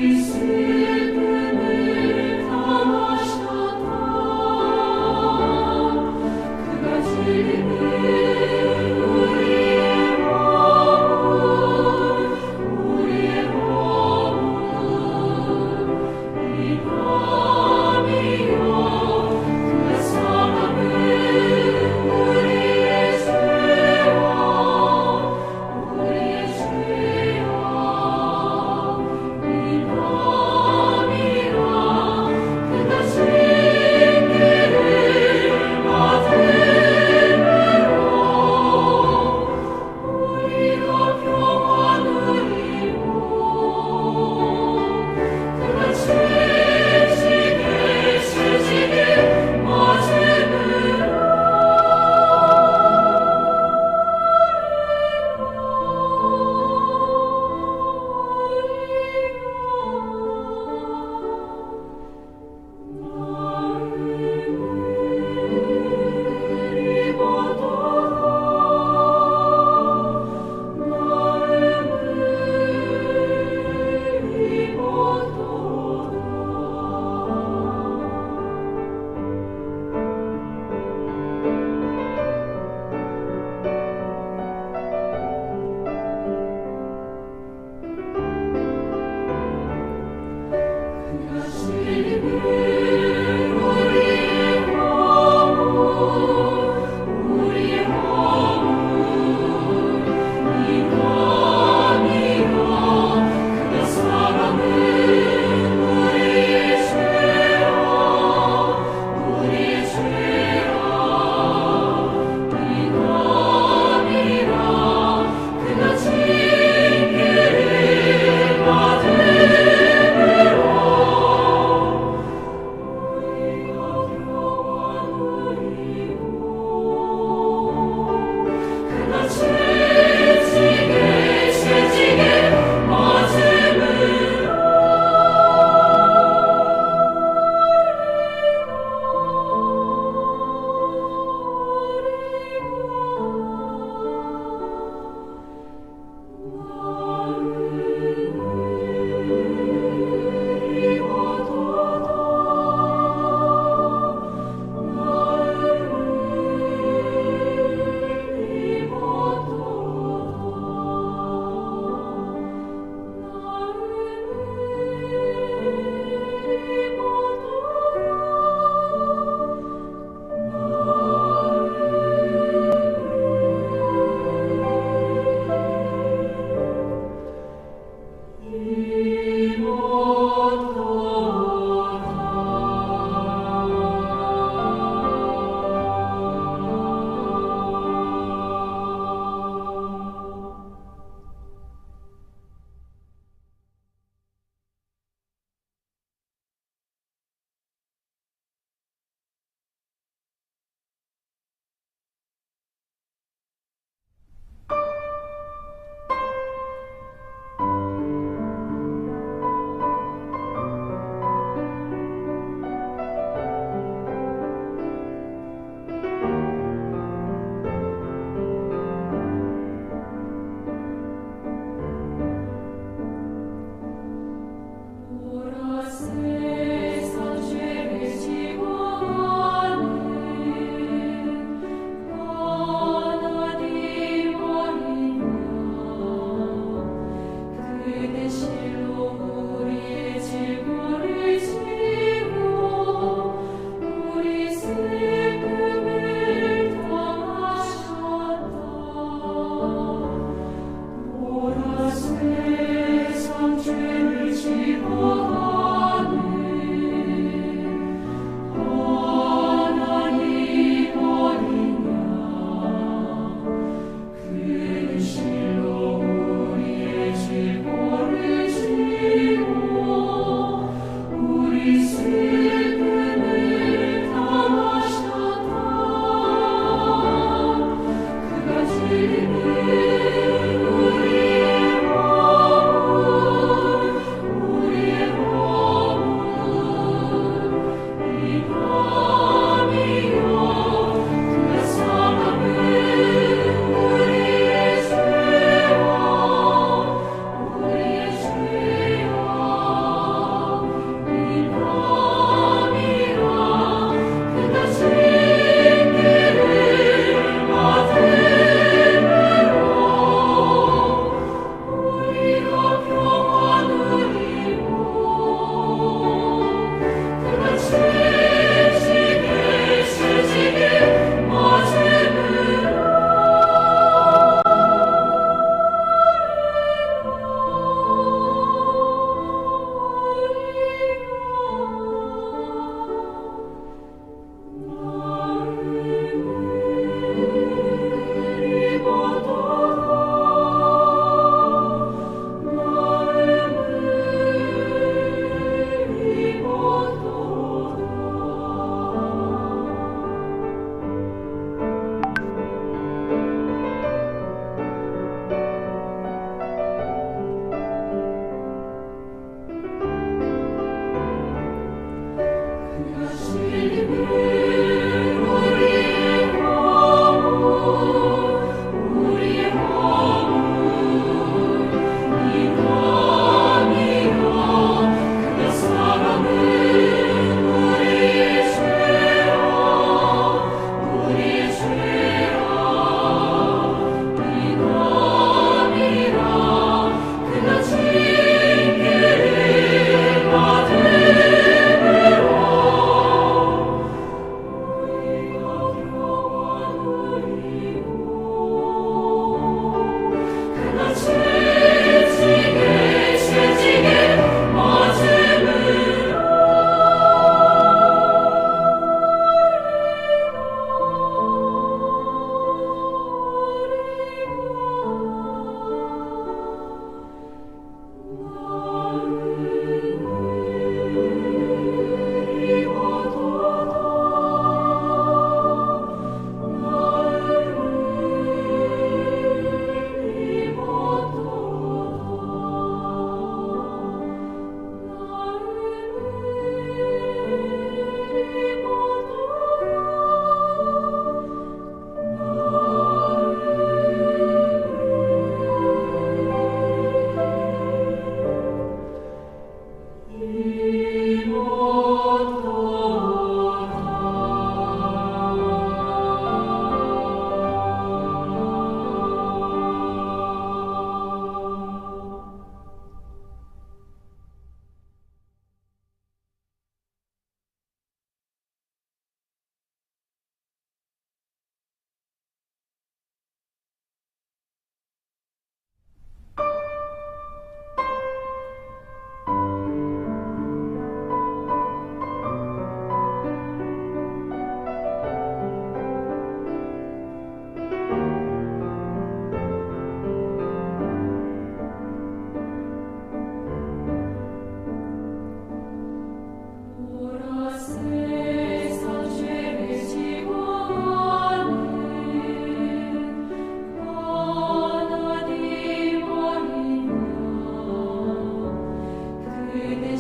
우리의 죄여 이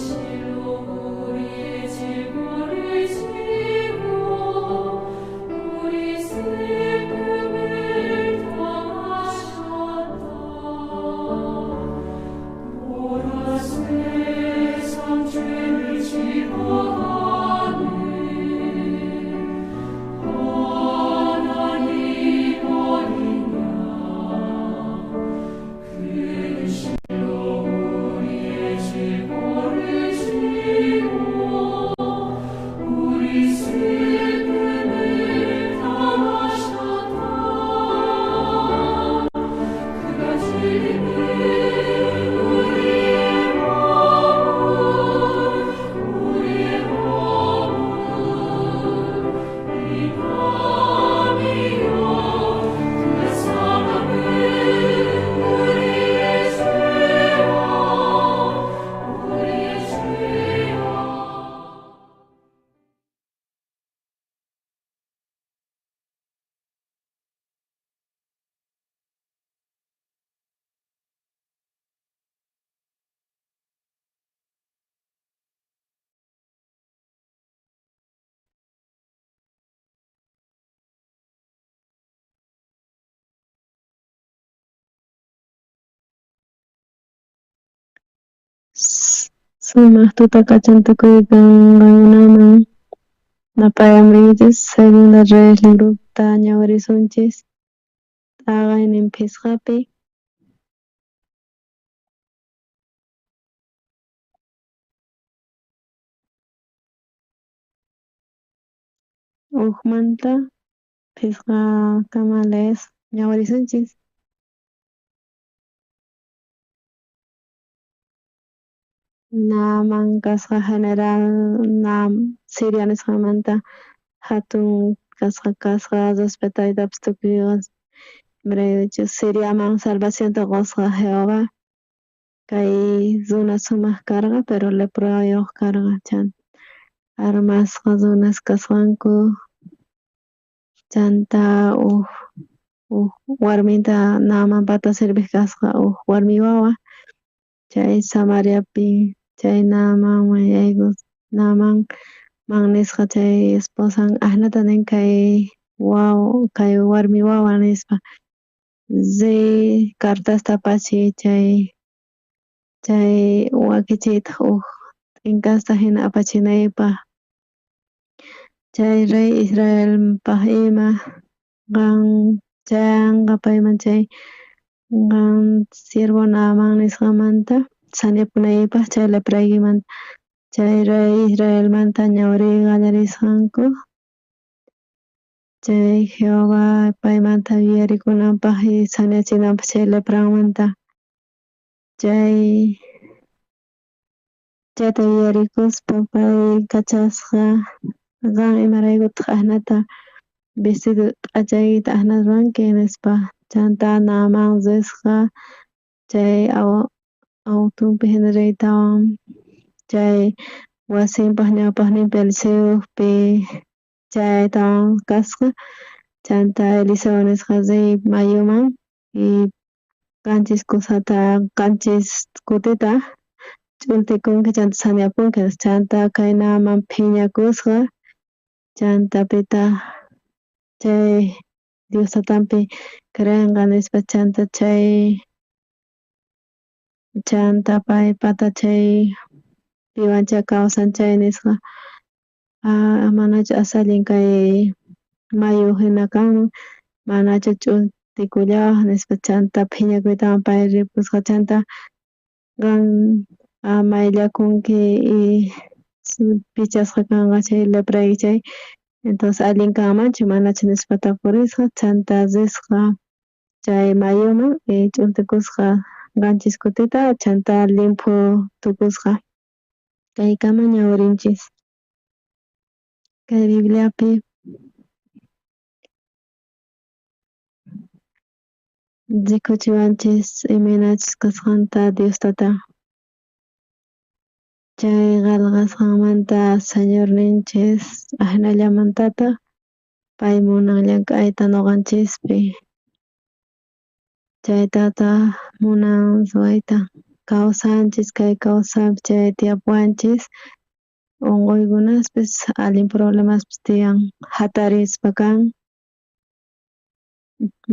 우리의 질고를 지고 우리 슬픔을 당하셨다. 보라 세상 죄를 지고 하나님 어리냐 그는 실로 우리의 질고를 지고 우리 슬픔을 당하셨다. 그가 지는 우리의 몸은 이 밤이요 그가 사랑은 우리의 죄와 우리의 죄와. Sumaq tutakachantukuykang qankunaman napayamrinchis Segunda Reyes librupta ñawarisunchis taqaynin phisqapi hukmanta phisqa kamales ñawarisunchis. Naaman kasqa general Siria nisqanmanta hatun kasqa respetaytapas tukuypas Siriaman salvacionta qusqa Jehová kay runa sumaq karqa pero leproyuq karqa chan armasqa runas kasqanku chanta warminta Naamanpata sirviq kasqa warmi wawa chay Samariapi chay Naamanman yaykus Naamanman nisqa chay esposan ashnata nin kay warmi wawa nispa cartasta apachiy chay wakichiyta t'inqasta hina apachinaypaq chay rey Israelpaq ima chayanqa payman chay siervo Naaman nisqamanta sañapunaypaq chay lepraykimanta chay rey Israelmanta ñawri qallarisqanku chay Jehová paymanta yuyarikunanpaq y sañachinanpaq chay lepranmanta chayta yuyarikuspa pay kachasqa qan imaraykutaq ashnata vestido p'achaykita ashnata ruranki nispa chanta Naaman risqa chay autunpi Genereytawan chay wasinpaq ñawpaqninpi Eliseopi chaytawan kasqa chanta Eliseo nisqa mayuman y qanchis kutita ch'untikunki chanta sañapunki chanta kay Naaman phiñakusqa chantapita chay Diostatampi creanqa nispa chanta paypata chay piwancha kawsan chay nisqa manachu asallin kay mayu hina kanman manachu ch'untikullawaq nispa chanta phiñakuytawan pay ripusqa chanta qan mayllakunki y pichasqa kanqa chay leprayki chay entonces allin kanmanchu manachu nispa tapurisqa chanta risqa chay mayuman y ch'untikusqa qanchis kutita chanta limpu tukusqa kaykaman ñawirinchis kay Bibliapi rikuchiwanchis imanachis kasqanta Diostata chay qalqasqanmanta Señorninchis ajnallamantata pay munan llank'ayta nuqanchispi chaytata munan suwayta kawsanchis kay kawsapi chay tiyapuanchis unquykunaspis allin problemaspis tiyan hatarispa kan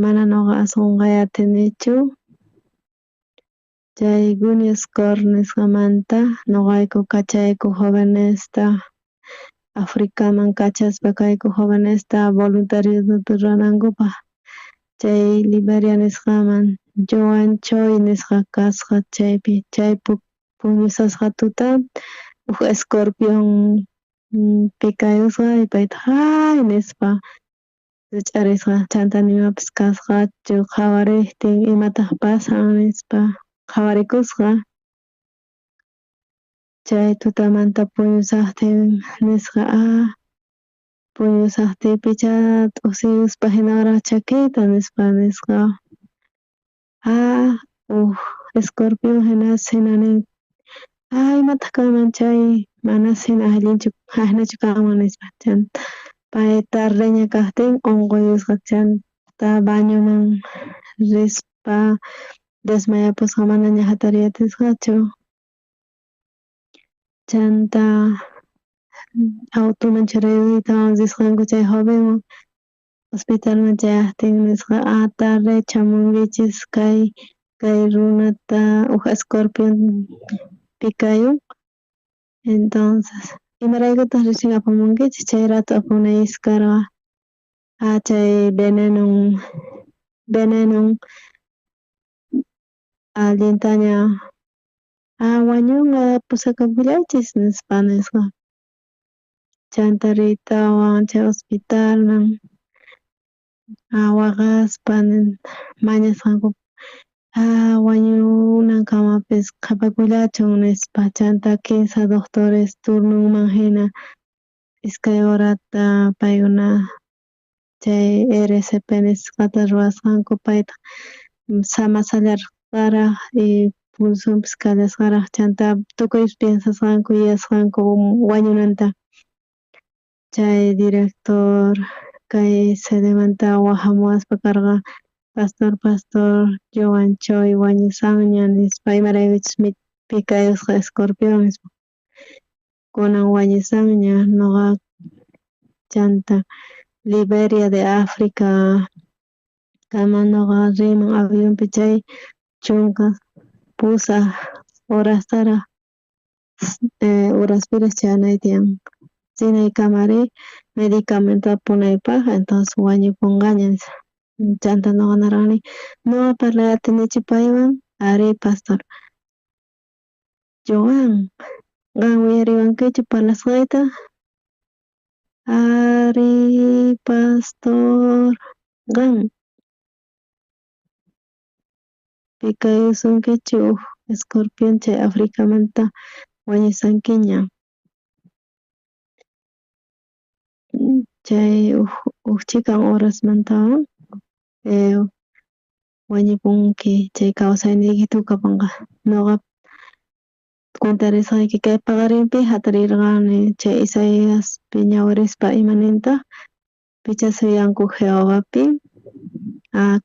mana nuqa asqunqay atinichu chay Guñascour nisqamanta nuqayku kachayku jovenesta Africaman kachaspa kayku jovenesta voluntariado runankupaq chay Liberia nisqaman Joan Choi nisqa kasqa chaypi chay puñusasqa tuta huk escorpion pikayusqa payta hay nispa wich'arisqa chantana imapis kasqachu qhawariptin imataq pasan nispa qhawarikusqa chay tutamanta puñusaqtin nisqa puñusaqtipicha t'usiyuspa hinawaraq chakiyta nisqa escorpion hina nin imataq kanman chay manas hina allinachu kanman nispa pay tardeña kaqtin unquyusqa chanta bañuman rispa desmayapusqa manaña hatariyatisqachu chanta automan churayta wanqisqanku chay jovenwan hospitalman chayaqtin nisqa tarde chamunkichis kay runata huk escorpion pikayun entonces imaraykutaq rishin apamunkichis chay rato apunay niskarqa chay venenun allintaña wañunqa pusakapullaychis nispa chanta riytawan chay hospitalman waqaspa mañasqanku wañunankamapis qhapakullachun nispa chanta kimsa doctores turnuman hina iskay horata paykuna chay RCP nisqata ruwasqanku payta samasallarqaraq y pulsunpis kallasqaraq chanta tukuypis piensasqanku yuyasqanku wañunanta chay director kay sedemanta hamuwaspa karqa pastor Joan Choi wañushaqña nispa imaraykuchus pikayusqa escorpion nispa kunan wañusaqña nuqa chanta Liberia de Africa kama nuqa riman avionpi chay chunka pusaq horastaraq horaspiris chanay tiyan chinaykamari medicamento apunaypaq entonces wañukunqaña nispa chanta nuqa narqani nuqa parlay atinichu paywan ari pastor Joan qan uyariwankichu parlasqayta ari pastor qan pikayusunkichu escorpion chay Africamanta wañusankiña chay uch'ikan horasmantawan wañupunki chay kawsayniyki tukapunqa nuqa kuntarisqayki kay paqarinpi hatarirqani chay Isaiaspi ñawirispa imanintaq picha suyanku Jehovapi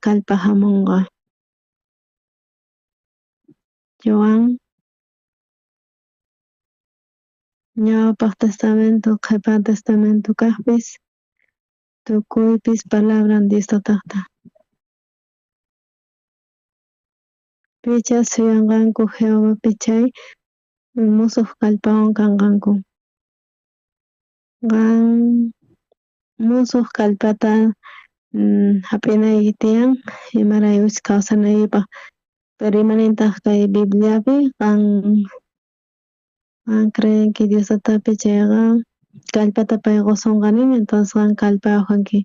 kallpaq hamunqa Joan ñawpaq testamento qhipan testamento kaqpis tukuypis palabran Dios tutaqta picha suyanqanku Jehovapi chay musuq kallpawan kanqanku qan musuq kallpata hap'inayki tiyan imaraykuchus kawsanaykipaq pero imanintaq kay Bibliapi qan creyenki Dios tutapi chayqa kallpata pay qusunqa nin entonces qan kallpayuq kanki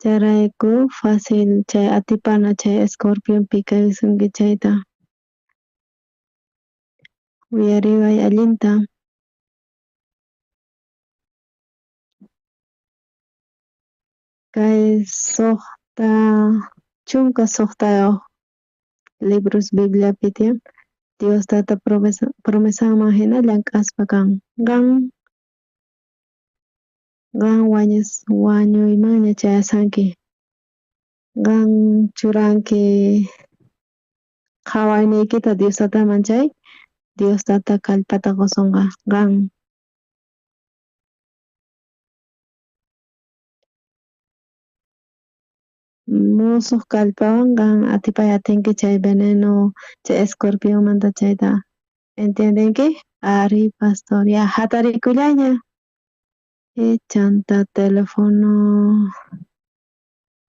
chayrayku fácil chay atipana chay escorpion pikayusunki chayta uyariway allinta kay suqta chunka suqtayuq libros Bibliapi tiyan Dios tata promesaman hina llank'aspa kan qan wañuymanña chayasanki qan churanki qhawayniykita Diostataman chay Diostata kallpata qusunqa qan. Musuq kallpawanqa atipay atinki chay veneno chay escorpionmanta chayta, entiendenki? Ari, pastor, ya hatarikullaña. Chanta telefono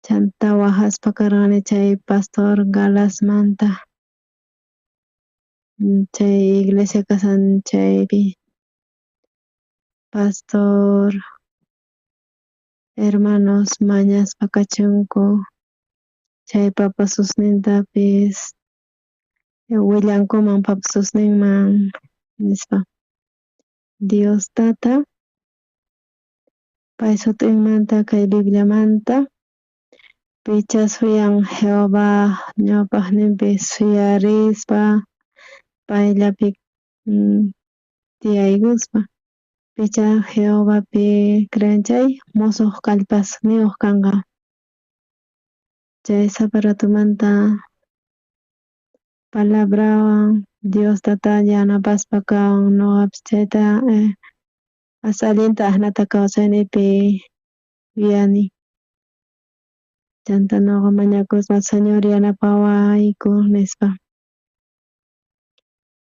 chanta wahaspa karqani chay Pastor Galasmanta, chay iglesia chaypi Pastor hermanos mañaspa kachunku, chay papa susnintapis willankuman papa susninman nispa Diostata pay sutinmanta kay Bibliamanta picha suyan Jehová ñawpaqninpi suyarispa payllapi tiyaykuspa picha Jehovapi creanchay musuq kallpas niyuq kanqa. Chay saparatumanta palabrawan Diostata yanapaspa kawan ñuqapis chayta allinta ahnata kawsaynipi yuyani. Chanta ñuqa mañakuspa Señor yanapawayku nispa.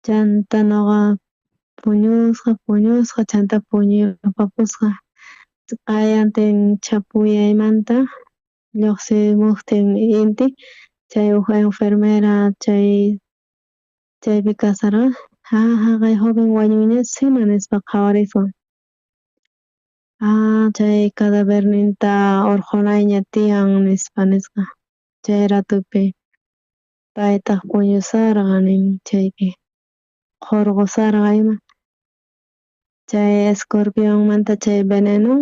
Chanta ñuqa puñusqa chanta puñupapusqa allantin chapuyaymanta lluqsimuptin inti chay enfermera chaypi kasharqa kay joven wañuyñachishina nispa qhawarisqa. Chay cadaverninta urqunayña tiyan nispa nisqa. Chay ratupi paytaq puñusarqa nin chaypi qurqusarqa ima. Chay escorpionmanta chay veneno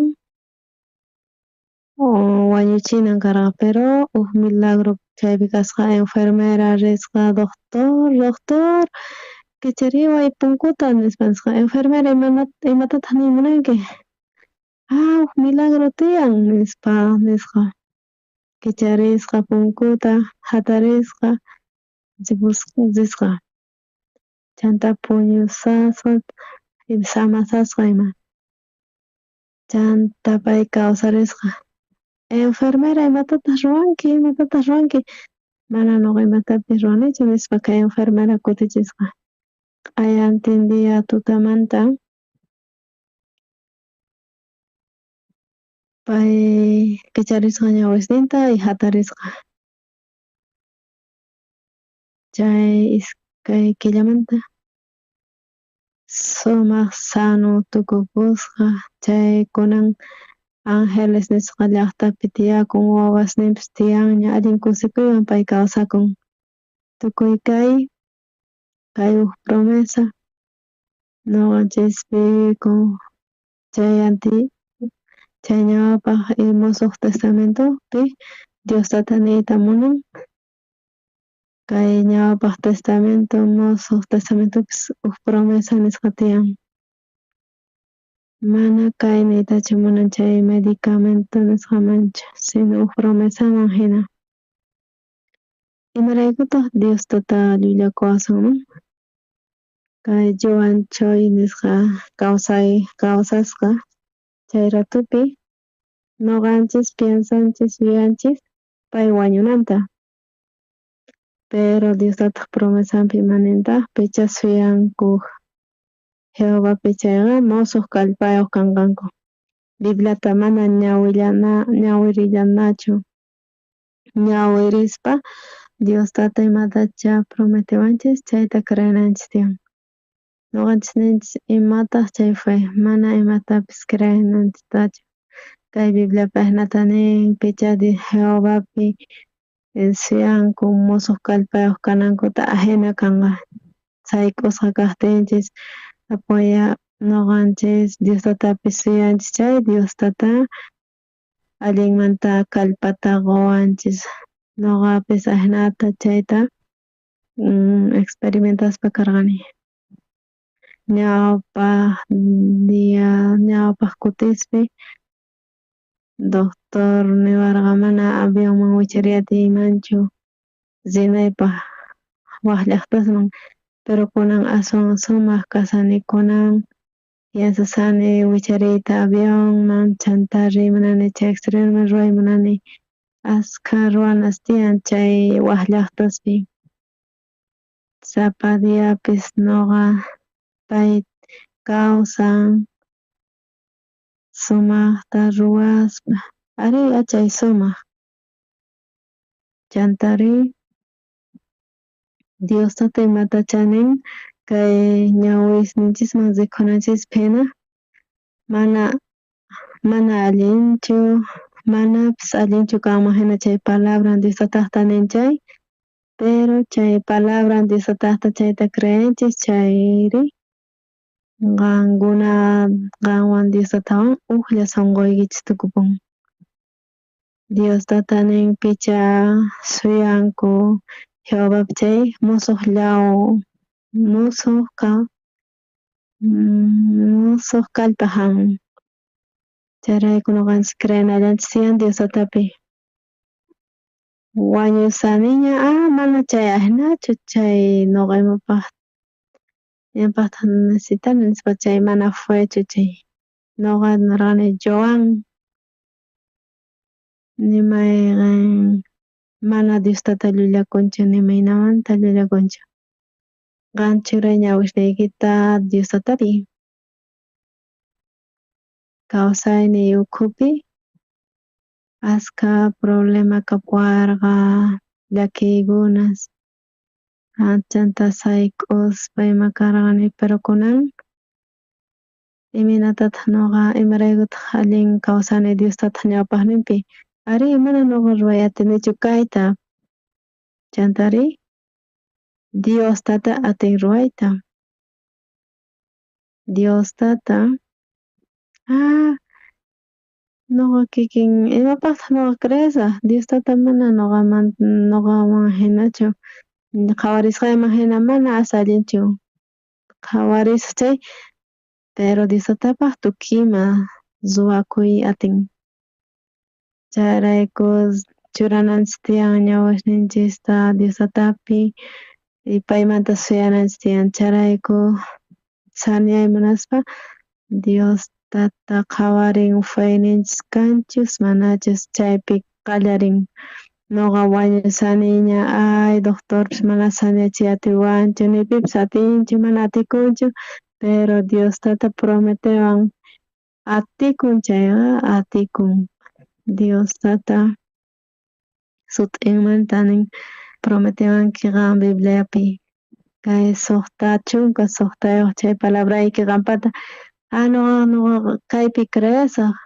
wañuchinan karqa, pero milagro chaypi kasqa enfermera risqa doctor kichariway punkuta nispa enfermera imatataq nin munanki? Milagro tiyan nisqa kicharisqa punkuta hatarisqa risqa chanta puñusasqa samasasqa ima. Chanta pay kawsarisqa enfermera imatataq ruwanki? Mana ñuqa imatapis ruwanichu nispa kay enfermera kutichisqa. Allantin dia tutamanta pay kicharisqa ñawisninta y hatarisqa. Chay iskay killamanta sumaq sano tukupusqa chay kunan Angeles nisqa llaqtapi tiyakun wawasninpis tiyanña allin kusikuywan pay kawsakun. Tukuy kay uj promesa ñuqanchikpi chay ñawpaq musuq testamentopi Diostata niyta munan kay ñawpaq musuq testamentopis uj promesa nisqa tiyan. Mana kay niytachu munan chay medicamento nisqamancha, sino uj promesaman hina. Imaraykutaq Diostata llullakuwasunman? Kay Joan Choy nisqa kawsasqa chay ratupi ñuqanchis piensanchis yuyanchis pay wañunanta. Pero Diostataq promesanpi imanintaq picha suyankuq Jehovapi chayqa musuq kallpayuq kanqanku. Bibliata mana ñawirillanachu. Ñawirispa Diostata imatacha prometiwanchis chayta creyananchis tiyan. Ñuqanchis ninchis imataq chay fue, mana imatapis creyananchiktachu. Kay Bibliapi ahnata nin picha Jehovapi suyanku musuq kallpayuq kanankuta ahina kanqa. Sayk'usqa kaqtinchis ñuqanchis Diostatapis suyanchis chay Diostata allinmanta kallpata quwanchis. Ñuqapis ahnata chayta experimentaspa karqani. Ñawpaq kutispi doctor niwarqa mana avionman wichariyatiymanchu rinaypaq waq llaqtasman, pero kunan aswan sumaq kasani kunan yansasani wichariyta aviónman, chanta rimunani chay exteriorman ruwaymunani, ashka ruwanas tiyan chay waq llaqtaspi. Sapa diyapis ñuqa pay kawsan sumaqta ruwaspa, ari chay sumaq. Chantari Diostata imatacha nin kay ñawirisninchisman riqunanchikpi hina mana allinchu, manapas allinchu kanman hina chay palabran Diostataqta ninchay, pero chay palabran Diostataqta chayta creyanchik chayri qankuna qanwan Diostatawan uklla sunquykichis tukupun. Diostata nin picha suyanku Jehovapi chay musuq kallpaq kan. Chayrayku ñuqanchik creyanallanchik tiyan Diostatapi. Wañusaniña mana chay hinachu chay ñuqa imapaqta necesitani nispa chay mana fuechu chay. Ñuqa nirqani Joan nimayqa mana Diostata llullakunchu nimaynamanta llullakunchu. Qan churay ñawishniykita Diostatapi, kawsayni ukhupi ashka problema kapuwarqa, llakiykunas chanta sayk'uspa ima karqani, pero kunan iminatataq ñuqa imaraykutaq allin kawsani Diostataq ñawpaqninpi, ari mana ñuqa ruray atinichu kayta, chantari Diostata atin ruwayta. Diostata ñuqa kikin imapaqtaq ñuqa creesaq Diostata mana ñuqawan hinachu qhawarisqayman hina mana asa allinchu qhawarisaq chay, pero Diostatapaq tukima ruwakuy atin. Chayrayku churananchik tiyan ñawishninchista Diostatapi y paymanta suyananchik tiyan, chayrayku sañay munaspa Diostata qhawarin feyninchis kanchus manachus chaypi qallarin. Ñuqa wañusaniña doctorpish mana sañachiy atiwanchu ni pipas atinchu mana atikunchu, pero Diostata prometewan atikun chayqa atikun. Diostata sut'inmanta nin prometewanki qan Bibliapi kay suqta chunka suqtayuq chay palabrayki qampata ñuqa kaypi creesaq,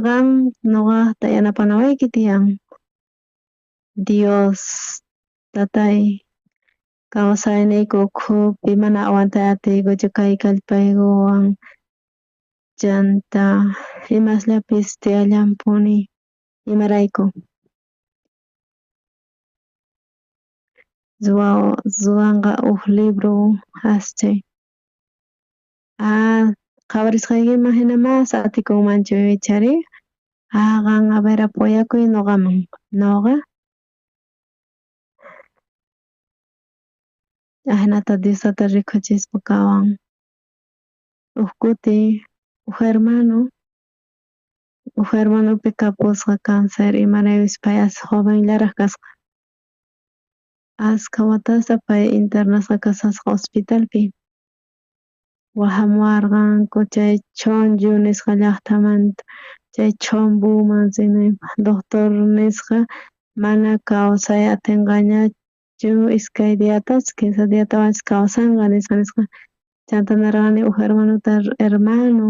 qan ñuqaqta yanapanawayki tiyan. Dios tatay kawsayniyku ukhupi mana awantay atiykuchu kay kallpaykuwan chanta imasllapis tiyallampuni imarayku. Ruwanqa libro aschay. Qhawarisqaykiman hina mas atikunmanchu ichari qan apuyakuy ñuqaman. Ñuqa hinata Diostata rikuchispa kawan. Kutin hermanupi kapusqa cancer imaraykush pay ashka jovenllaraq kasqa. Ashka watasa pay internasqa kasasqa hospitalpi. Hamuwarqanku chay Chonllu nisqa llaqtamanta, chay Chomboman rimaypaq doctor nisqa mana kawsay atinqañachu iskay diatachu, kimsa diatawanchis kawsanqa nisqa. Chanta nirqani hermanuta hermano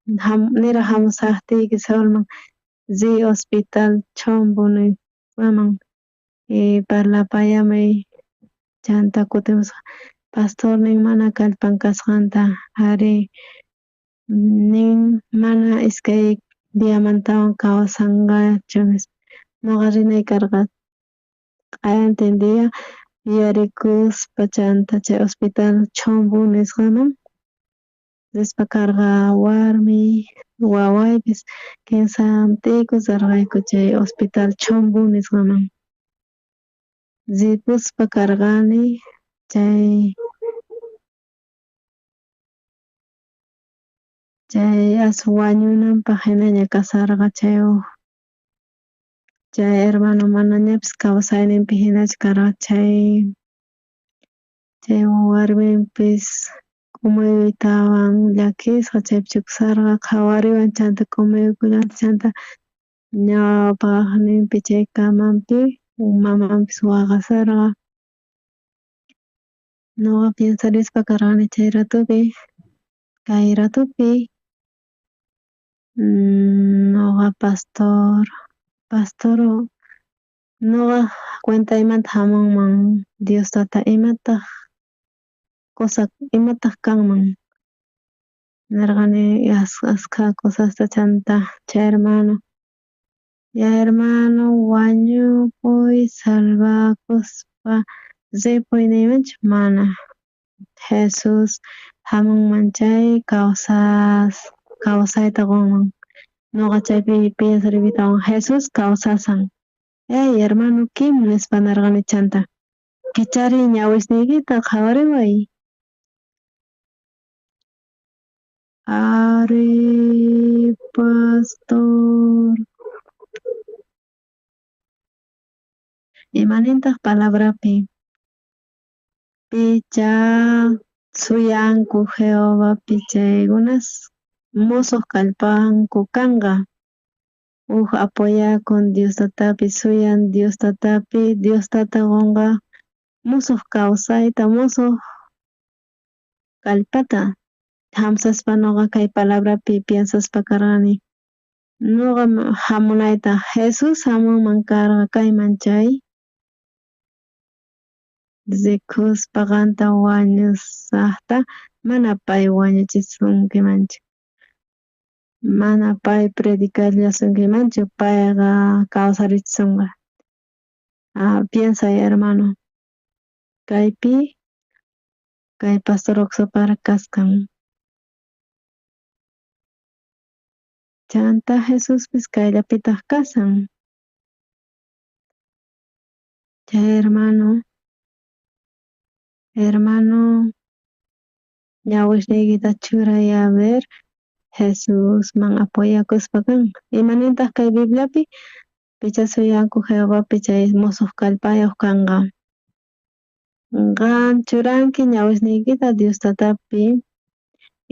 niraq hamusaptiyki Seulman riy hospital Chombo nisqaman parlapayamay chanta kutimusqa pastor nin mana kallpan kasqanta ari nin mana iskay diamantawan kawsanqachu nispa. Ñuqa rinay karqa entendia yuyarikuspa chanta chay hospital Chombo nisqaman rispa karqa warmi wawaypis kimsamantiykus rirqayku chay hospital Chombo nisqaman. Zipuspa karqani chay aswa wañunanpaq hinaña kasarqa chay hermano manañapis kawsayninpi hinacha karqa chay warminpis kumuytawan llakisqa chaypi kusarqa qhawariwan chanta kumuykullanta chanta ñawpaqninpi chay kamanpi mamawanpis waqasarqa ñuqa piensarispa karqani chay ratupi kay ratupi ñuqa pastor ñuqa kwentaymanta hamunman Diostata imataq kanman nirqani askha kusasta chanta chay hermano wañupuy salvakuspa ripuy niymanchik mana Jesus hamunman chay kawsayta qunman ñuqa chaypi piensaripitawan Jesus kawsasan hermano Kim nispa nirqani chanta kichariy ñawishniykita qhawariway ari pastor imanintaq palabrapi picha suyanku Jehovapi chaykunas musuq kallpanku kanqa apuyakun Diostatapi suyan Diostata qunqa musuq kawsayta musuq kallpata hamsaspa ñuqa kay palabrapi piensaspa karqani ñuqa hamunayta Jesus hamunman karqa kayman chay rikuspa qanta wañusaqta mana pay wañuchisunkimanchu mana pay predicallasunkimanchu payqa kawsarichisunqa piensay hermano kaypi kay pastor Oxopara kasqan chanta Jesuspis kayllapitaq kasan chay hermano ñawishniykita churay a ver Jesusman apoyakuspa kan imanintaq kay Bibliapi picha suyanku Jehovapi chay musuq kallpayuq kanqa qan churanki ñawishniykita Diostatapi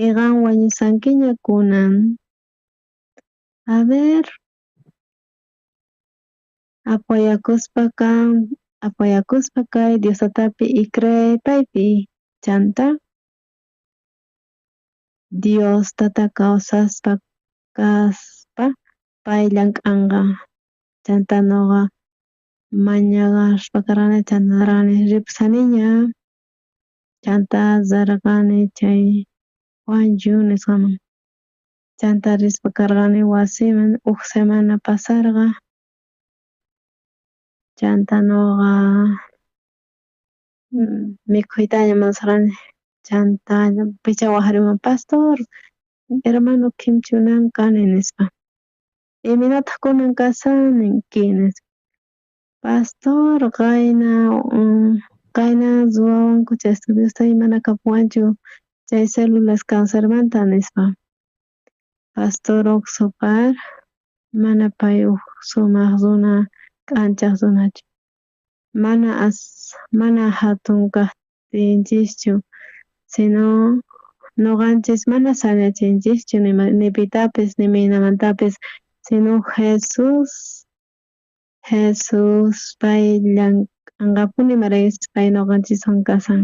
y qan wañusankiña kunan a ver apoyakuspa kay Diostatapi y creey paypi chanta Diostata kawsaspa kaspa pay llank'anqa chanta ñuqa mañakuspa karqani chanta nirqani ripusaniña chanta rirqani chay Juanchu nisqaman chanta rispa karqani wasiman huk semana pasarqa chanta ñuqa mikhuytaña munasarqani chanta picha waqarimun pastor hermano Kimchunan kani nispa imanataq kunan kasani nispa pastor qayna wawanku chay estudiasta mana kapuwanchu chay células cancermanta nispa pastor Oxopar mana pay sumaq runa k'anchaq runachu mana hatun kaqtinchischu sino nuqanchis mana sañachinchikchu ni pitapis ni imantamantapis sino Jesus pay llank'anqapuni imaraykuchus pay ñuqanchikwan kasan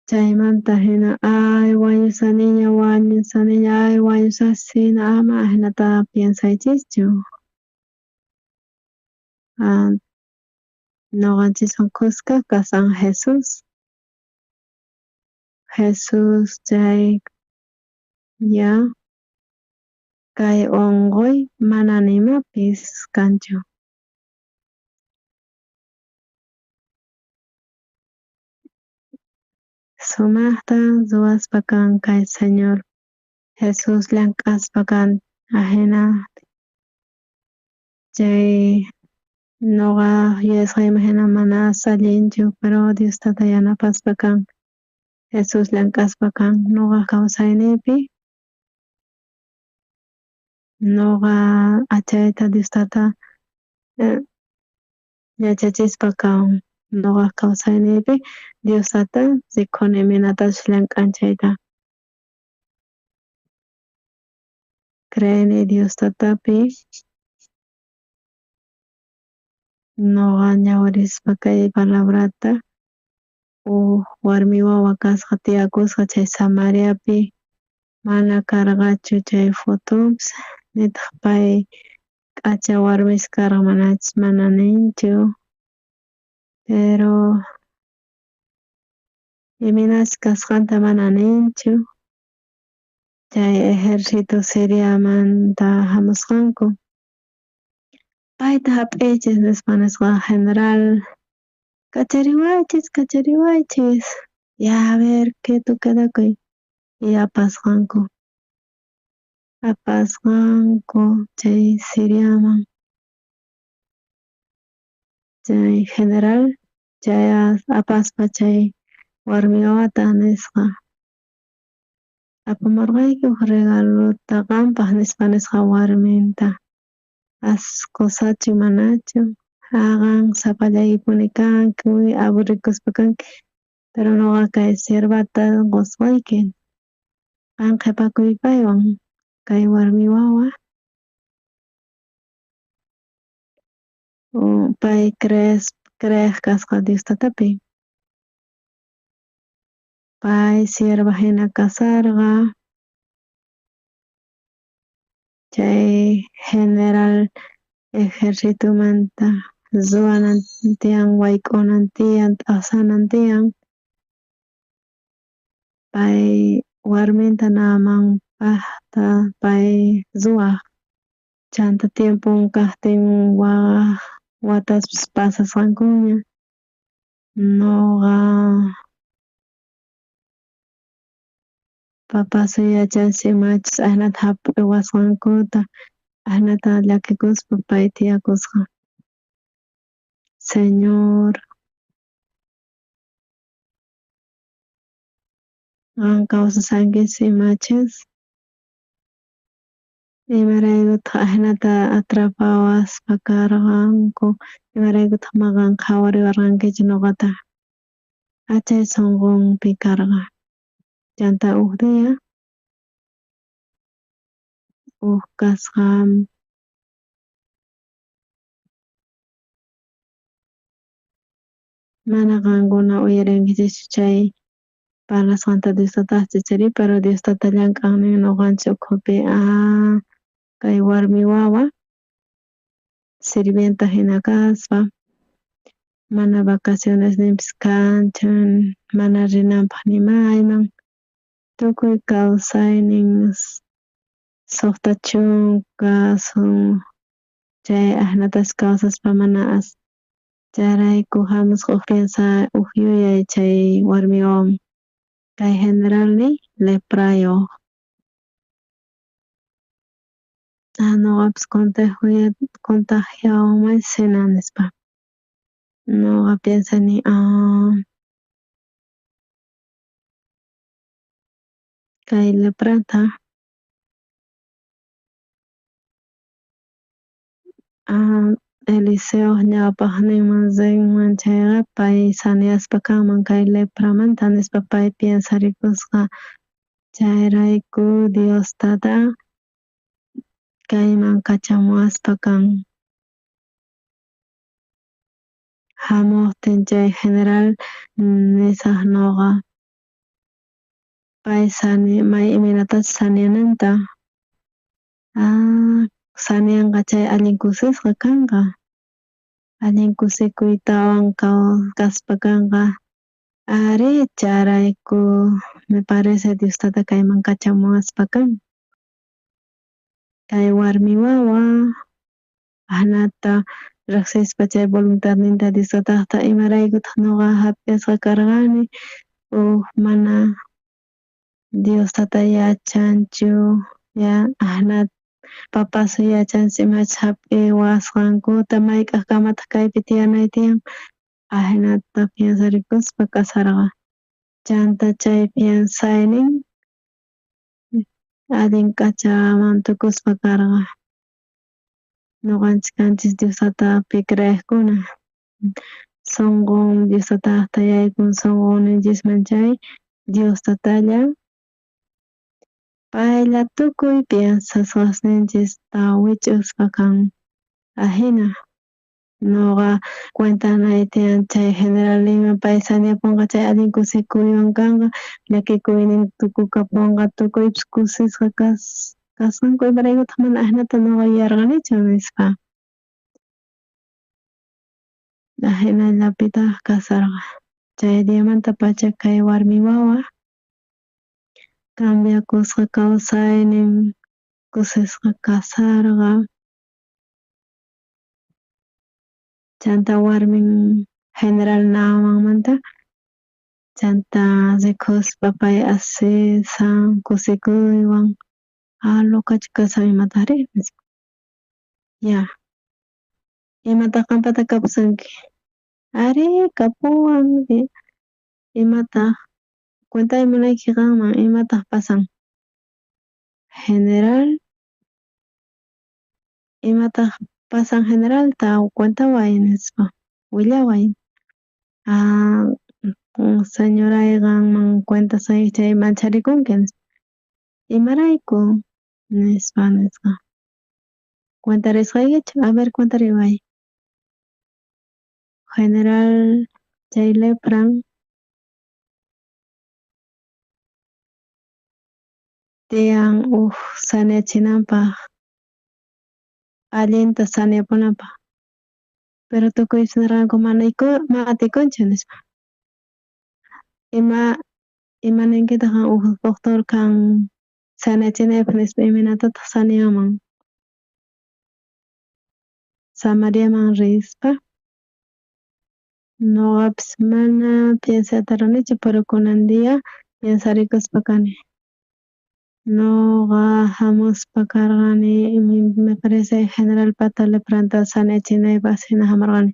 chaymanta hina ay wañusaniña ay wañusasina ama hinata piensaychischu ñuqanchikwan kuska kasan Jesus chay kay unquy mana nimapis kanchu sumaqta ruwaspa kan kay Señor Jesus llank'aspa kan ahina chay Noqa yuyasqa imahina mana sallinchu, pero Diostata yanapaspa kan, Jesus llank'aspa kan noqa kawsayniypi. Noqa achayta Diostata yachachispa kan noqa kawsayniypi Diostata rikhuni imanatashi llank'anchayta. Creeni Diostatapi noqa ñawirispa kay palabrata warmi wawa kasqa tiyakusqa chay Samariapi mana karqachu chay futupis nitaq pay k'acha warmis karqa mana ninchu, pero imanashi kasqanta mana ninchu. Chay ejército Siriamanta hamusqanku payta hap'ichis nispa general kachariwaychis ya a ver quieto quedakuy y apasqanku chay Siriaman chay general chay apaspa chay warmi wawata nisqa apamarqayku regaluta qampaq nisqa warminta asqosachu manachu hagan sapallaypuni kanki aburrikuspa kanki pero noqa kay siervata qusquyki qan qhipakuy paywan kay warmi wawa pay creeq kasqa Diostatapi pay sierva hina kasarqa chay general ejércitomanta ruwanan tiyan wayk'unan tiyan t'awsanan tiyan pay warminta naman paqta pay ruwaq chanta tiempun kaqtin waqaq wataspis pasasqankuña noqa papasu yachansi machus ahnata hap'iwasqankuta ahnata llakikuspa pay tiyakusqa Señor qan kawsasankichis imachus imaraykutaq ahnata atrapawaspa karqanku imaraykutaq maqan qhawariwarqankichis nuqata achay sunqunpi karqa chanta huk día huk kasqa mana qankuna uyarinkichikchu chay parlasqanta Diostata chichariy pero Diostata llank'ani nuqanchik ukhupi kay warmi wawa sirvienta hina kaspa mana vacacionesninpis kanchu mana rinanpaq ni mayman tukuy kawsaynin suqta chunka chay ahnatash kawsaspa mana chayrayku hamusqa huk yuyay chay warmi wawaman kay generalmi leprayuq nuqapis contagiawanman hina nispa nuqa piensani kay leprata Eliseoq ñawpaqninman rinman chayqa pay saneaspa kanman kay lepramanta nispa pay piensarikusqa chayrayku Diostata kayman kachamuwaspa kan hamuqtin chay general nisaq nuqa pay may imanatashi saneananta saneanqa chay allin kusisqa kanqa allin kusikuytawan kaspa kanqa ari chayrayku me parece Diostata kayman kachamuwaspa kan kay warmi wawa ahnata riqsispa chay voluntadninta Diostataqta imaraykutaq nuqa hap'isqa karqani mana Diostata yachanchu ahnata papas yachanchimach hap'i wasqankuta mayk'aq kamata kaypi tiyanay tiyan ahinata piensarikuspa kasarqa chanta chay piensaynin allin k'achaman tukuspa karqa ñuqanchik kanchis Diosatapi creyiqkuna sunqun Diostataqta yaykun sunqunninchisman chay Diostatalla paylla tukuy piensasqasninchista wich'usqa kan ahina ñuqa cuentanay tiyan chay General Lima pay saneapunqa chay allin kusikuywan kanqa llakikuynin tukukapunqa tukuypis kusisqa kasqanku imaraykutaq mana ahinata ñuqa yuyarqanichu nispa ahinallapitaq kasarqa chay diamanta kay warmi wawa cambiakusqa kawsaynin kusisqa kasarqa chanta warmin General Namammanta chanta riqsispa pay asisan kusikuywan Lukachu kashan imataqri nispa ya imataq qampata kapusunki ari kapuwan imataq cuentay munayki qanman imataq pasan General imataq pasan Generalta cuentaway nispa willaway señorayqanman cuentasay chay mancharikunki nispa imarayku nispa cuentarisqaykichu a ver cuentariway General chay lepran tiyan saneachinanpaq allinta saneapunanpaq pero tukuypis nirqanku mana atikunchu nispa ima ninkitaq doctor kan saneachinaypaq nispa iminatataq saneaman Samariaman rispa ñuqapis mana piensayta ruranichu pero kunan dia piensarikuspa kani ñuqa hamuspa karqani me parece General Pata Lepranta saneachinaypaq hina hamarqani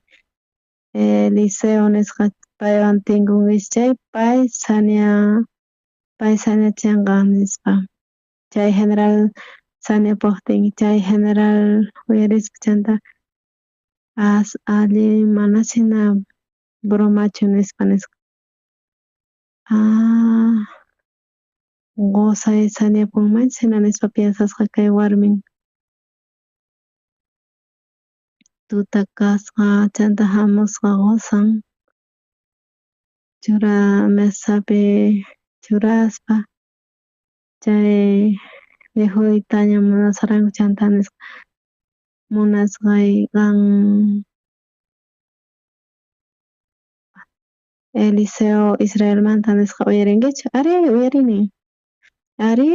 Eliseo nisqa paywan tinkukish chay pay saneachinqa nispa chay General saneapuktin chay General uyarispa chanta alli manashina brumachu nispa qusay saneapunmanchik hina nispa piensasqa kay warmin tuta kasqa chanta hamusqa qusan chura mesapi churaspa chay viejuytaña munasarqanku chanta nisqa munasqayqan Eliseo Israelmanta nisqa uyarinkichu ari uyarini ari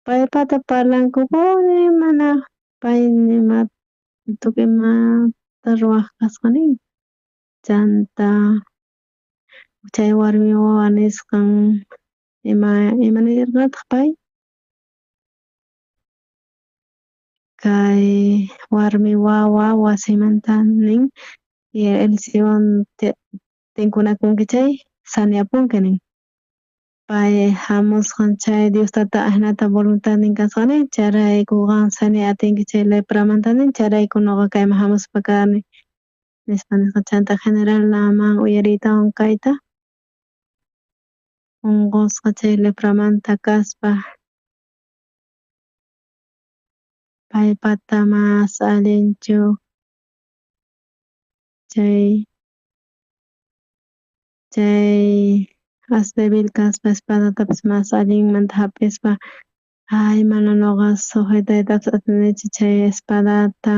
pay pata parlankupuni mana pay nima tukuy imata ruwaq kasqanin chanta chay warmi wawa nisqan imanirqataq pay kay warmi wawa wasimantanin Eliseowan tinkunakunki chay saneapunki nin pay hamusqan chay Diostata ahinata voluntadnin kasqanin chayrayku qan saneay atinki chay lepramanta nin chayrayku ñuqa kayman hamuspa kani nispa chanta Generalman uyariytawan kayta unqusqa chay lepramanta kaspa paypata mas allinchu chay asdebil kaspa espadatapis mas allinmanta hapispa mana ñuqa sujetaytapas atinichu chay espadata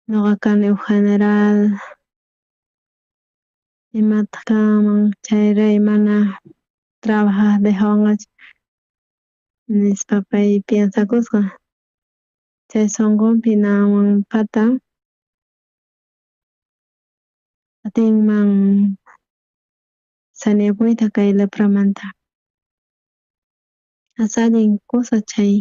ñuqa kani General imataq kanman chayray mana trabajaq dejawanqachu nispa pay piensakusqa chay sunqunpi nawan pata atinman saneapuyta kay lepramanta allin kusa chay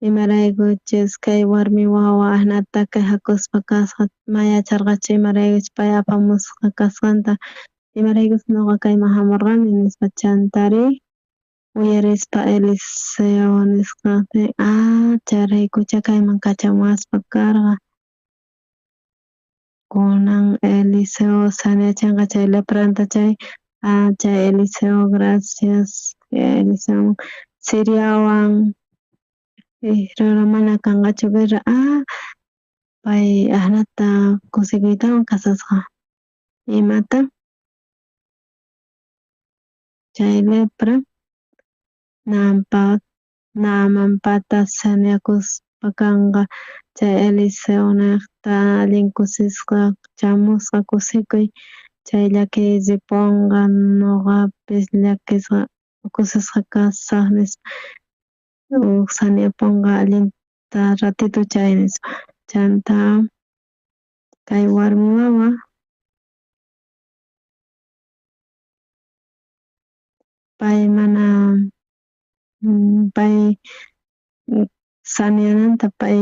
imaraykuchis kay warmi wawa ahnata kay hakuspa kasqa mayacharqachu imaraykuchus pay apamusqa kasqanta imaraykus ñuqa kayman hamurqani nispa chantari uyarispa Eliseo nisqapi chayraykucha kayman kachamuspa karqa kunan Eliseo saneachanqa chay lepranta chay chay Eliseo gracias Eliseo Siriawan rura mana kanqachu guerra pay ahnata kusikuytawan kasasqa imata chay lepra naaman patas saneakuspa kanqa chay Eliseo niqta allin kusisqa chamusqa kusikuy chay llakichipunqa ñuqapis llakisqa kusisqa kasaq nispa saneapunqa allinta ratitu chay nispa chanta kay warmi wawa pay mana pay saneananta pay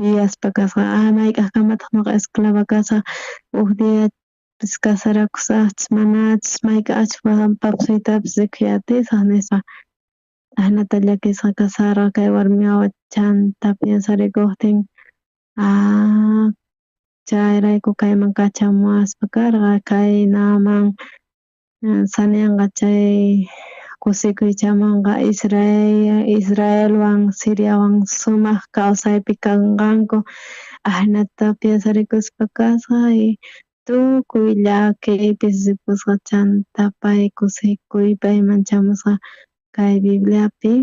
yuyaspa kasqa mayk'aqkamataq ñuqa esclava kasaq uq diapis kasarakus manachus mayqa achpapapas suytapis rikuy atisaq nispa ahnata llakisqa kasarqa kay warmi wawa chanta piensarikuptin chayrayku kayman kachamuspa karqa kay Naaman saneanqa chay kusikuy chamunqa Israelwan Siriawan sumaq kawsaypi kanqanku ahnata piensarikuspa kasqa y tukuy llakiypis ripusqa chanta pay kusikuy payman chamusqa kay Bibliapi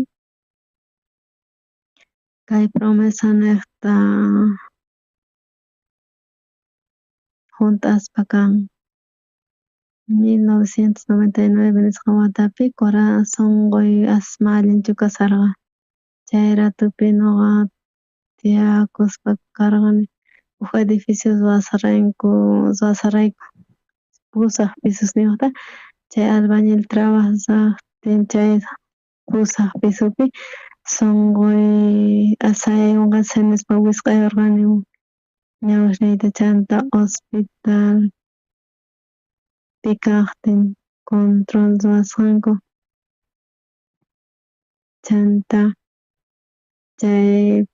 kay promesa niqta juntaspa kan 1999 nisqa watapi corazongoy asma allinchu kasarqa chay ratupi ñuqa tiyakuspa karqani uq edificios Wasarayku pusaq pisos niwaqta chay albañil trabajasaqtin chay pusaq pisupi sunqoy asaywan nispa wisk'ayurqani ñawinayta chanta hospitalpi kaqtin control ruwasqanku chanta chay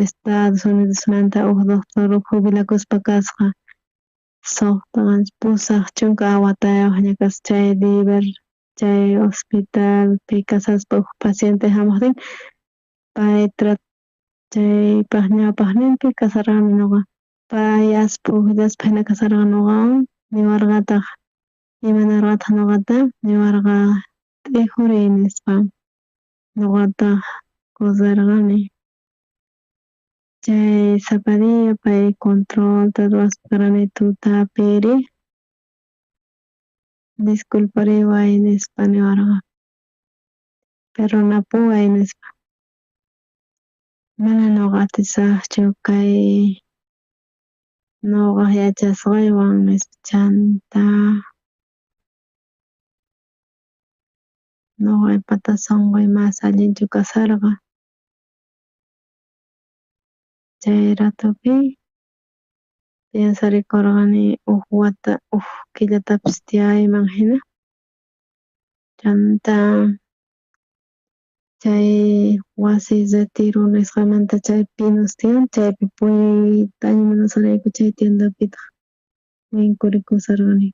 Estados Unidosmanta uq doctor jubilakuspa kasqa suqta pusaq chunka watayuq ña kasqa chay chay hospitalpi kasaspa uq paciente hamuqtin pay chaypaq ñawpaqninpi kasarqani ñuqa pay pukllashpa hina kasarqa ñuqawan niwarqataq imanarqataq ñuqata niwarqa t'ikuriy nispa ñuqataq kusirqani chay zapadia pay controlta ruwaspa karqani tutapiri disculpariway nispa niwarqa perdonapuway nispa mana ñuqa atisaqchu kay ñuqa yachasqaywan nispa chanta ñuqaypata sunqoy mas allinchu kasarqa chay ratupi piensarikurqani uq wata uq killatapis tiyayman hina chanta chay wasi retiro nisqamanta chay Pinos tiyan chaypi puyuyta munasarayku chay tiendapita winkurikusarqani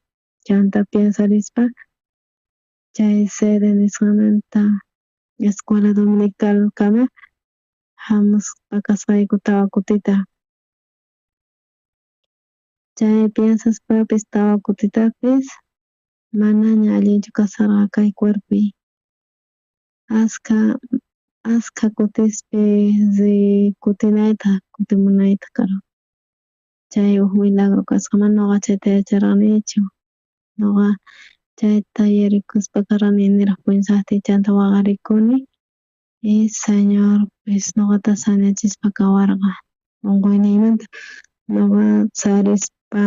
chanta piensarispa chay sede nisqamanta escuela dominicalkama hamuspa kasqayku tawa kutita chay piensaspapis tawa kutitapis manaña allinchu kasarqa kay cuerpuy ashka kutispi kutinayta kutimunayta karqa chay uq milagro kasqaman ñuqa chayta yacharqanichu ñuqa chayta yarikuspa karqani niraq puñusaqtin chanta waqarikuni y señorpis ñuqata saneachispa kawarqa unquynimanta ñuqa sarispa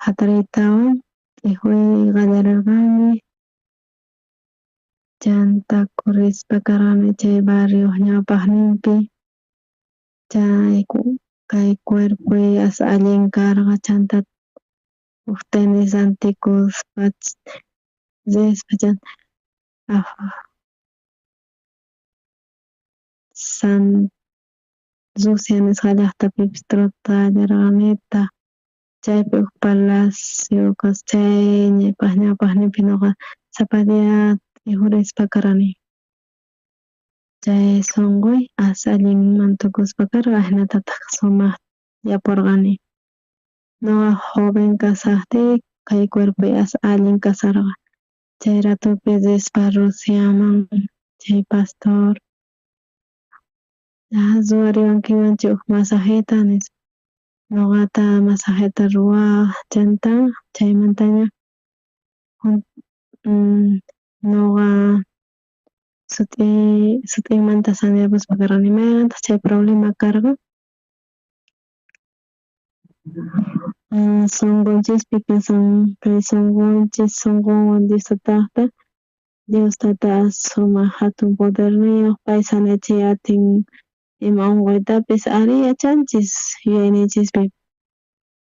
hatariytawan tijuy qallarirqani chanta kurispakarani chay barrio ñawpaqninpi chay kay cuerpo as allin karqa chanta tenis antikuspa chanta San Lucia nisqa llaqtapipis trotallarqanita chaypi huk palacio chay ñawpaqninpi ñuqa Zapallayata yurispakarani. Chay sunquy allin tukuspa karqa ashnatataq sumaq yapurqani. Ñuqa joven kasaqti kay cuerpo allin kasarqa. Chay ratupi Rusiaman chay pastor ruwariwankimanchik huk masajita nispa ñuqata masajita ruwaq chanta chaymantaña ñuqa sutiymanta sanyapuspa karqani mayantaq chay problema karqa sunqunchikpi kasan kay sunqunwan Diostata sumaq hatun poderniyuq pay sanachay atin ima unquytapis ari yachanchis yuyayninchispi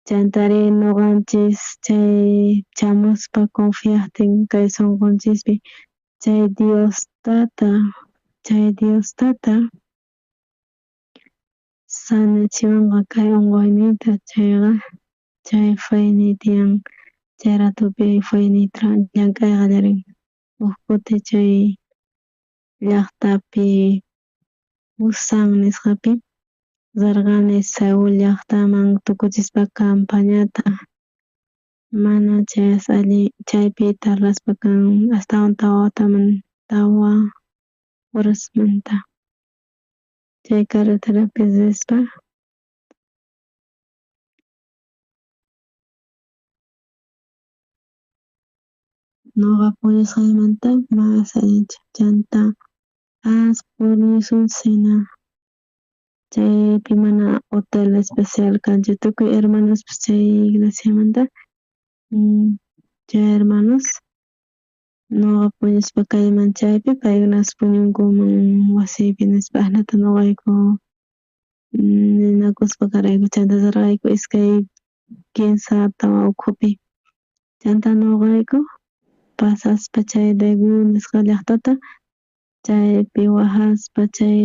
chantari ñuqanchis chay chamuspa confiaqtin kay sunqunchikpi chay Diostata sanachiwanqa kay unquyniyta chayqa chay fayni tiyan chay ratupi faynita llank'ayqa qallarin huk kuti chay llaqtapi Busan nisqapi rirqani Seúl llaqtaman tukuchispa campañata mana chay chaypi tarlaspakan astawan tawa horasmanta chay carreterapi rispa ñuqa puñusqaymanta mas allinchik chanta puñusunchikshina chaypi mana hotel especial kanchu tukuy hermanospis chay iglesiamanta chay hermanos ñuqa puñuspa kayman chaypi paykunapas puñunkuman wasiypi nispa ashnata ñuqayku ninakuspa karayku chanta sarqayku iskay kimsa tawa ukhupi chanta ñuqayku pasaspa chay Daegu nisqa llaqtata chaypi wahaspa chay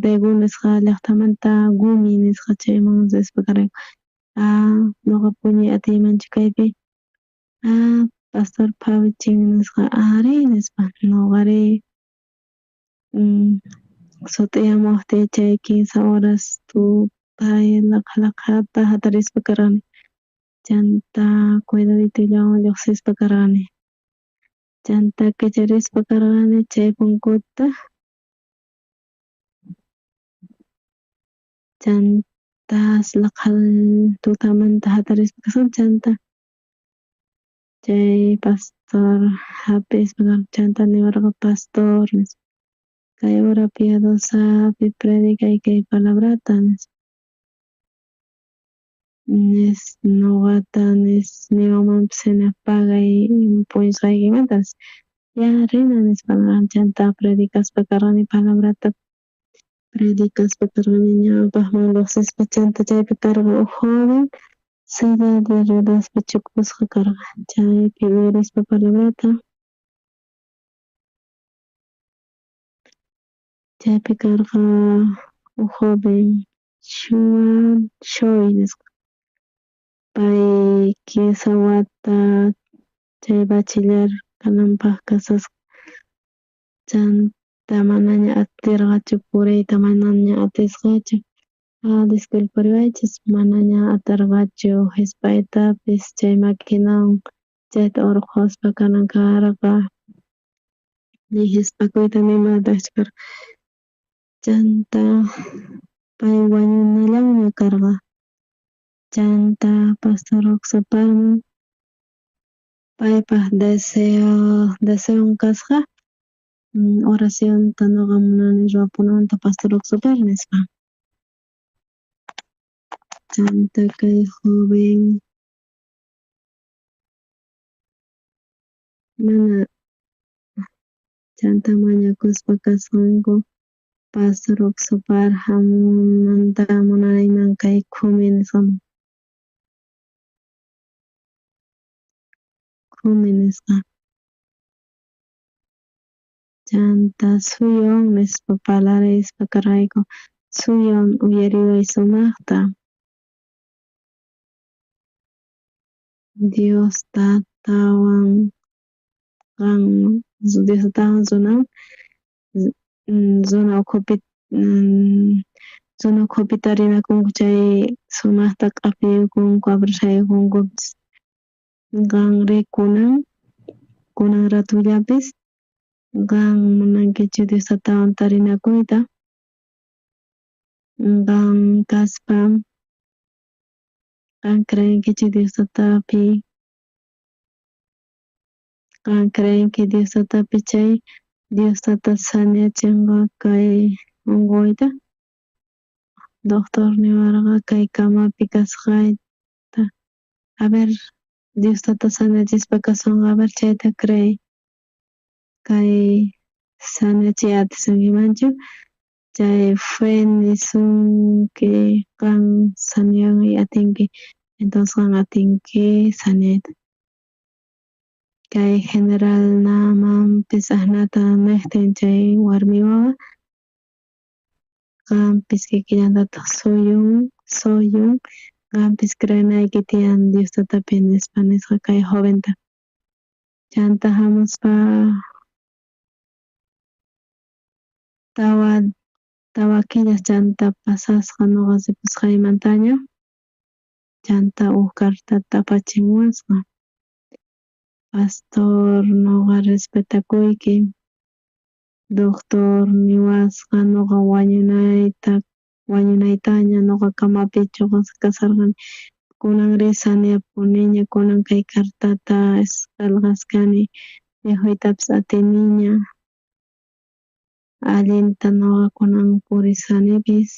Daegu nisqa llaqtamanta Gumi nisqa chayman rispa karayku ñuqa puñuy atiymanchu kaypi pastor Pawichin nisqa ari nispa ñuqari sutiyamuqti chay kimsa horas pay laqata hatarispa karqani chanta cuidaditullawan lluqsispa karqani chanta kicharispa karqani chay punkuta chanta laqha tutamanta hatarispa kashan chanta chay pastor hapispa chanta niwarqa pastor nispa kay hora piadosapi predicay kay palabrata nispa ñuqata niwanmanpis hina pagay puñusqaykimanta ya rina nispa chanta predicaspa karqani palabrata predicaspa karqani ñawpaqman lluqsispa chanta chaypi karqa huk joven silla de ruedaspi chukusqa karqa chaypi uyarispa palabrata chaypi karqa huk joven Shoy nisqa pay kimsa wata chay bachiller kananpaq kasasqa chanta manaña atirqachu puriyta manaña atisqachu disculpariwaychis manaña atarqachu hisp'aytapis chay maquinawan chayta urquspa kanan karqa ni hisp'akuyta nimataqchu karqa chanta pay wañunallanmi karqa chanta pastor Oxoparman paypaq deseon kasqa oracionta ñuqa munani ruwapunamanta pastor Oxopar nispa chanta kay joven mana chanta mañakuspa kasqanku pastorok supar hamunanta munanayman kay qhumi nisqa chanta suyun nispa parlarispa karayku suyun uyariway sumaqta Diosta tawan Diosta tawan zona ukhupi zona ukhupita rinakunku chay sumaqta q'apiyukunku abrashaykunkupas qan rikunan kunan ratullapis qan munankichu Diosta tawan tarinakuyta qan kaspa qan creenkichu Diostatapi qan creenki Diostatapi chay Diostata sañachinqa kay unquyta doctor niwarqa kay kamapi kasqayta a ver Diostata sañachispa kasunqa a ver chayta creey kay sañachiy atisunkimanchu chay fe nisunki qan sañay atinki entonces qan atinki sañayta kay generalnamanpis asnata niqtin chay warmi wawa qampis kikillantataq suyun qampis creanayki tiyan Diostatapi nispa kay joventa chanta hamuspa tawa killas chanta pasasqa nuqasipas qaymantaña chanta huk cartata apachimuasqa pastor nuqa respetakuyki doctor niwasqa nuqa wañunaytaña nuqa kamapichu kasarqani kunan riy sañapuniña kunan kay cartata descargaskani ñawiytapis atiniña allinta nuqa kunan purishanipis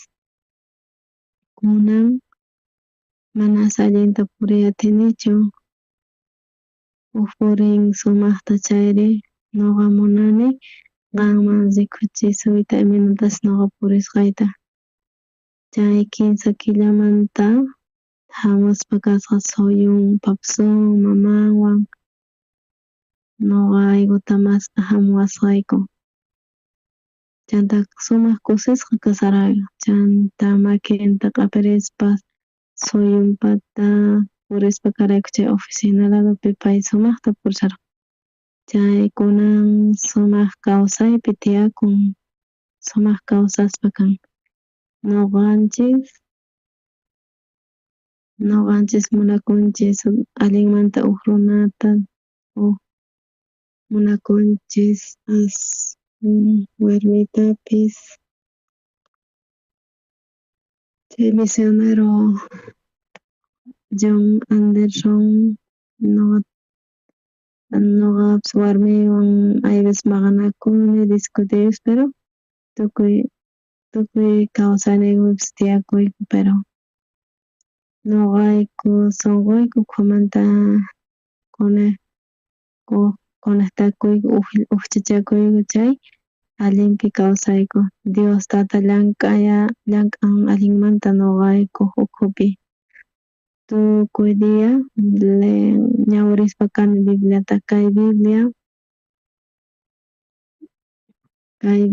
kunan manas allinta puriy atinichu huk purin sumaqta chayri nuqa munani qanman rikuchisuyta imanatashi nuqa purisqayta chay kimsa killamanta hamuspa kasqa suyun papasun mamawan nuqa aylluta masqa hamuwasqayku chanta sumaq kusisqa kasarayku chanta makinta q'apirispa suyunpata purispa karayku chay oficina ladopi pay sumaqta purisharqan chay kunan sumaq kawsaypi tiyakun sumaq kawsaspa kan nuqanchis munakunchis allinmanta huk runata munakunchis warmitapis chay misionero John Anderson nuqapas warmiwan ayllus maqanakuni discutiyus pero tukuy kawsanikupipas tiyakuyku pero nuqayku sunquyku uqumanta conectakuyku ukchachakuyku chay allinpi kawsayku Diostata llank'an allinmanta nuqayku ukhupi tukuy dia ñawirispa kani Bibliata kay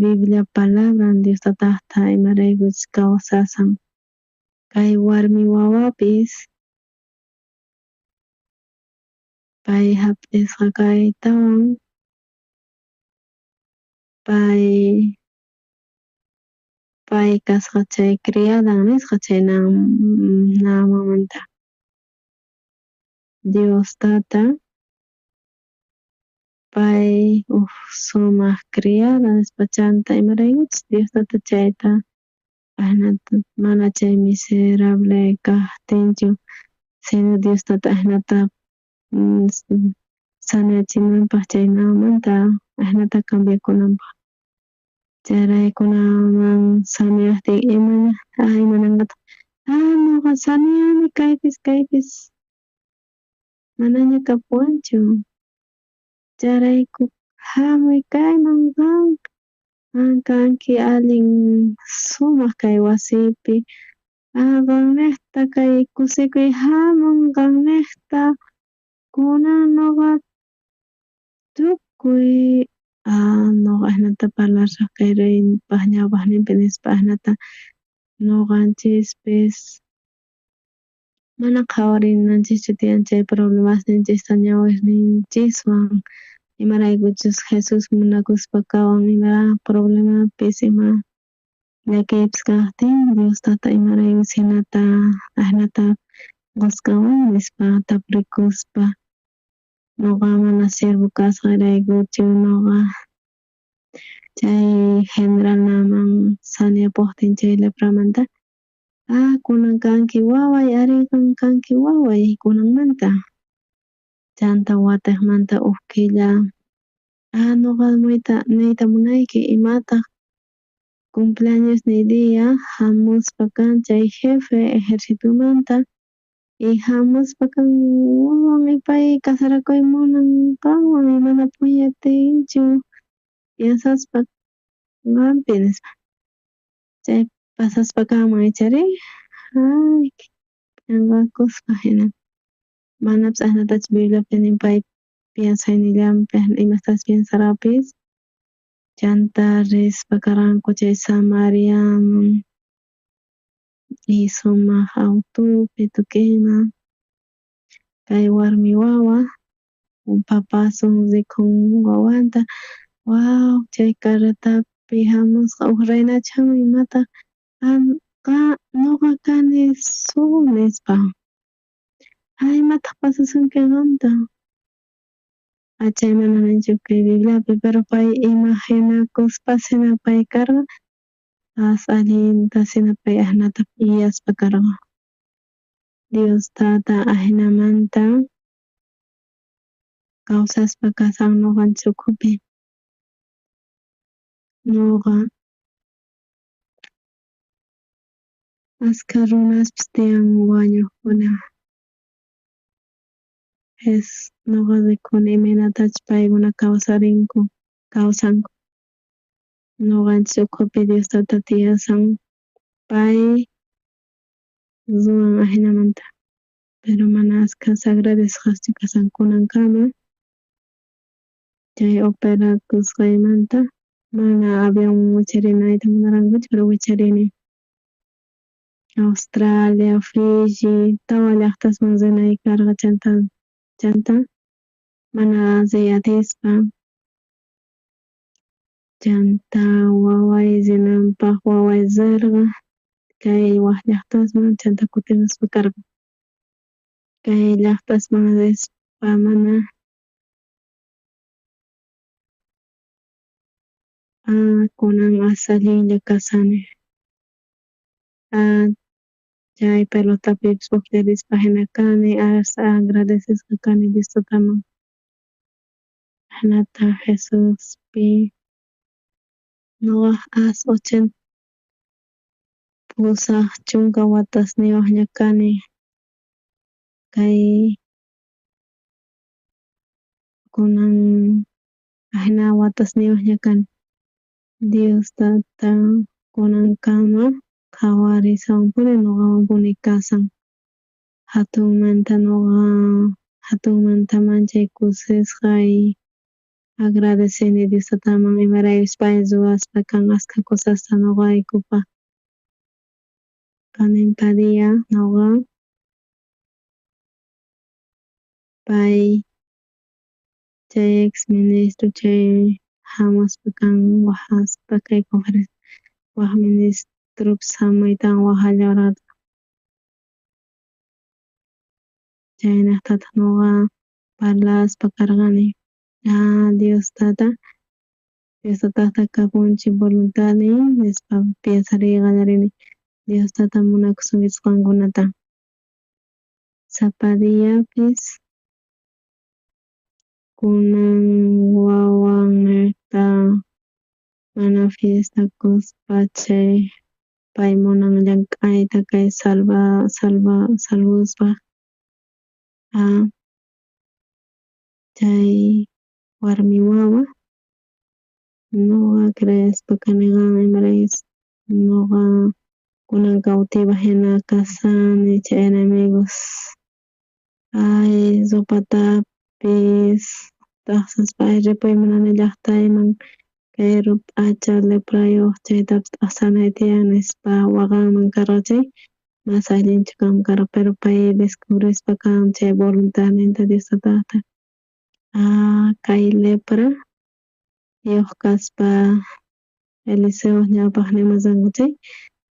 Biblia palabran Diostataqta imaraykuchus kawsasan kay warmi wawapis pay hap'isqa kaytawan pay kasqa chay criadan nisqa chay mamamanta Diostata pay sumaq criada nispa chanta imaraykuchus Diostata chayta mana chay miserable kaqtinchu sino Diostata ashnata sañachinanpaq chay mamamanta ashnata cambiakunanpaq chayaraykunaman sañaqtin imananqata nuqa sañani kaypis manaña kapuwanchu chayrayku hamuy kayman kanki allin sumaq kay wasipi qanmishta kay kusikuy hamun qanmishta kunan nuqa tukuy nuqa hinata parlashaq kay raypaq ñawpaqninpi nispa hinata nuqanchispis mana qhawarinanchikchu tiyan chay problemasninchikta ñawirninchiswan imaraykuchus Jesus munakuspa kawan ima problemapis ima llakiypis kaqtin Diostata imaraykus hinata qusqawan nispa tapurikuspa nuqa mana siervo kasqaraykuchu nuqa chay generalnaman saneapuktin chay lepramanta kunan kanki waway ari kanki waway kunanmanta chanta wataymanta huk killa nuqa niyta munayki imataq cumpleaños ni día hamuspa kan chay jefe ejercitumanta y hamuspa kan wawan ipay kasarakuy munan qanwan y mana puñatinchu piensaspa gampi nispa chay pasaspa kanman ichari piankakuspa hina manapas asnatachu Bibliapi nin pay piensaynillapi imatas piensarapis chanta rispa karanku chay Samariaman y sumaq autopi tukuyman kay warmi wawa papasun rikun wawanta wow chay carretapi hamusqa huk raynachaw imataq nuqa kani suq nispa imataq pasasunki qamta chay mana ninchu kay Bibliapi pero pay imaginakuspas hina pay karqa allinta hina pay asnata yuyaspa karqa Diostata ahinamanta kawsaspa kasan nuqanchik ukhupi nuqa ashka runaspis tiyan wañuqkuna nuqa rikkuni imanatachu paykuna kawsanku nuqanchik ukhupi Diostata tiyasan pay ruwan ahinamanta pero mana ashka agradeciqaschu kasan kunankama chay operakusqaymanta mana avianman wicharinayta munarqankuchu pero wicharini Australia, Fiji, tawa llaqtasman rinay karqa chanta mana alli atispa chanta waway rinanpaq waway rirqa kay wak llaqtasman chanta kutimuspa karqa kay llaqtasman rispa mana kunan asa allinlla kasani chay pelotapipis pukllarispa hina kani agradecesqa kani Diostataman hinata Jesuspi nuqa 80 pusaq chunka watasniwaqña kani kay kunan hina watasniwaqña kani Diostata kunankama qhawarishanpuni nuqawanpuni kasan hatunmantaman chay kusisqa y agradecini Diostataman imaraykush pay ruwaspa kan ashka kusasta nuqaykupaq kaninka dia nuqa pay chay ex ministro chay hamuspa kan waqaspa kay conferencia waq ministropas hamuyta waqhallarqataq chaynataq nuqa parlaspa karqani Diostatata kapunchik voluntadnin nispa piensariy qallarini Diostata munakusunkichik sapa diyapis kunan wawakunata mana fiestakuspa chay pay munan llank'ayta kay salvuspa chay warmi wawa Nuqa creespakaniqa imaraypas nuqa kunanqa utipa hina kasani chay enemigos ayllusupatapis taqsaspa ripay munani llaqtayman kay p'acha leprayuq chaytapas taqsanay tiyan nispa waqanman karqa chay mas allinchu kan karqa pero pay descubrispa kan chay voluntadninta Diosta taqta kay lepra yuq kaspa Eliseo ñawpaq nimasanqa chay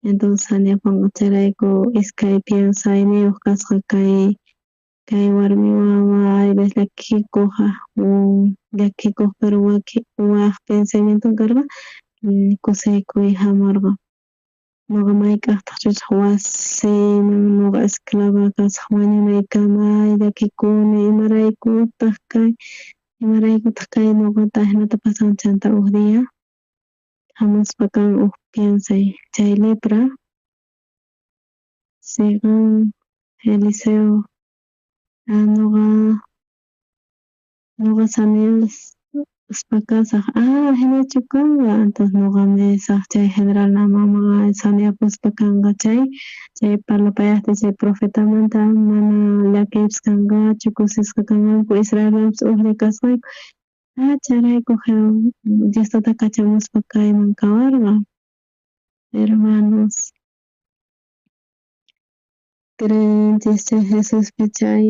entonces saneapanqa chayrayku iskay piensayniyuq kasqa kay warmi wawa ayllus llakikuq llakikuq pero waq pensamienton karqa kusiykuy hamurqa nuqa may kaqtaq churaq wasiman nuqa esclava kasaq wañunaykama llakikuni imaraykutaq kay nuqata hinata pasan chanta huk día hamuspa kan huk piensay chay lepra según Eliseo nuqa saneaspa kasaq hinachu kanqa entonces nuqa nisaq chay generalna mama saneapuspa kanqa chay parlapayaqti chay profetamanta mana llakipish kanqachu kusisqa kanmanku Israelpish uklli kasqayku chayrayku Diostata kachamuspa kayman kawarqa hermanos creenchis chay Jesuspi chay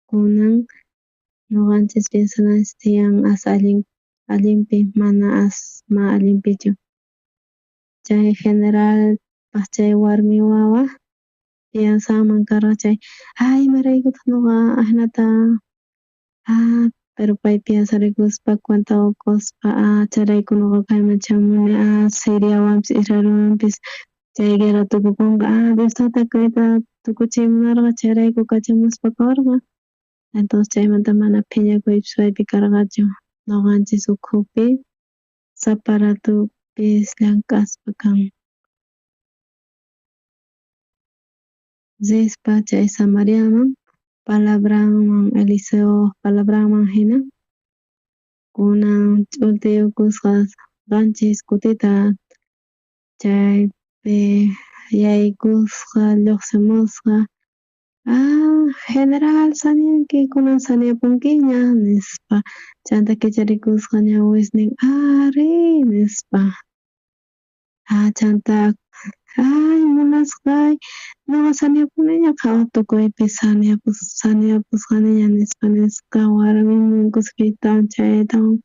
kunan ñuqanchis pensananchis tiyan allinpi mana allinpichu chay generalpaq chay warmi wawa piensanman karqa chay imaraykutaq nuqa hinata pero pay piensarikuspa cuentakuspa chayrayku nuqa kayman chamuni Siriawanpish Israelwanpish chay guerra tukupunqa Diostata kayta tukuchimunarqa chayrayku kachamuspa kawarqa entonces chaymanta mana phiñakuypish paypi karqachu ñuqanchis ukhupi saparatupis llank'aspa kan rispa chay Samariaman palabranman Eliseo palabranman hina kunan ch'ultiyukusqa qanchis kutita chaypi yaykusqa lluqsimusqa general saneanki kunan saneapunkiña nispa chanta kicharikusqa ña wisnin ari nispa chanta munasqay nuqa saneapuniña qhawa tukuypi saneapusqaniña nispa warmimun kuskaytawan chaytawan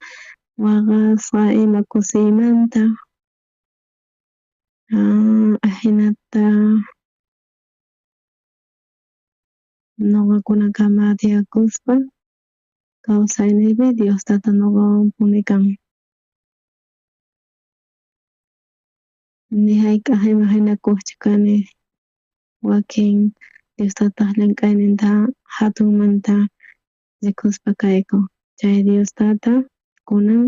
waqasqa ima kusiymanta hinata nuqakunakama tiyakuspa kawsayniypi Diostata nuqawan punikan ni hayk'aq imahinakuqchu kani wakin Diostataq llank'ayninta hatunmanta rikuspa kayku chay Diostata kunan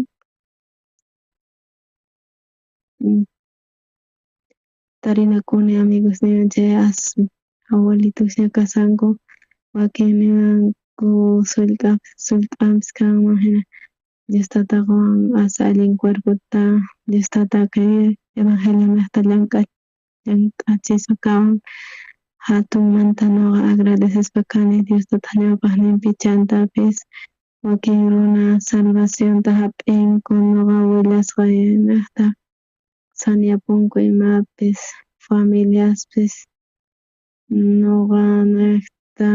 tarinakuni amigosniwan chay abuelitushña kasanku wakin niwanku sullk'anpis kanman hina Diostataqwan asa allin cuerputa Diostata kay evangelioñaqta llank'achispa kawan hatunmanta nuqa agradecespa kani Diostata ñawpaqninpi chantapis wakin runa salvacionta hap'inku nuqa willasqaynaqta saneapunku imapis familiaspis nuqanaqta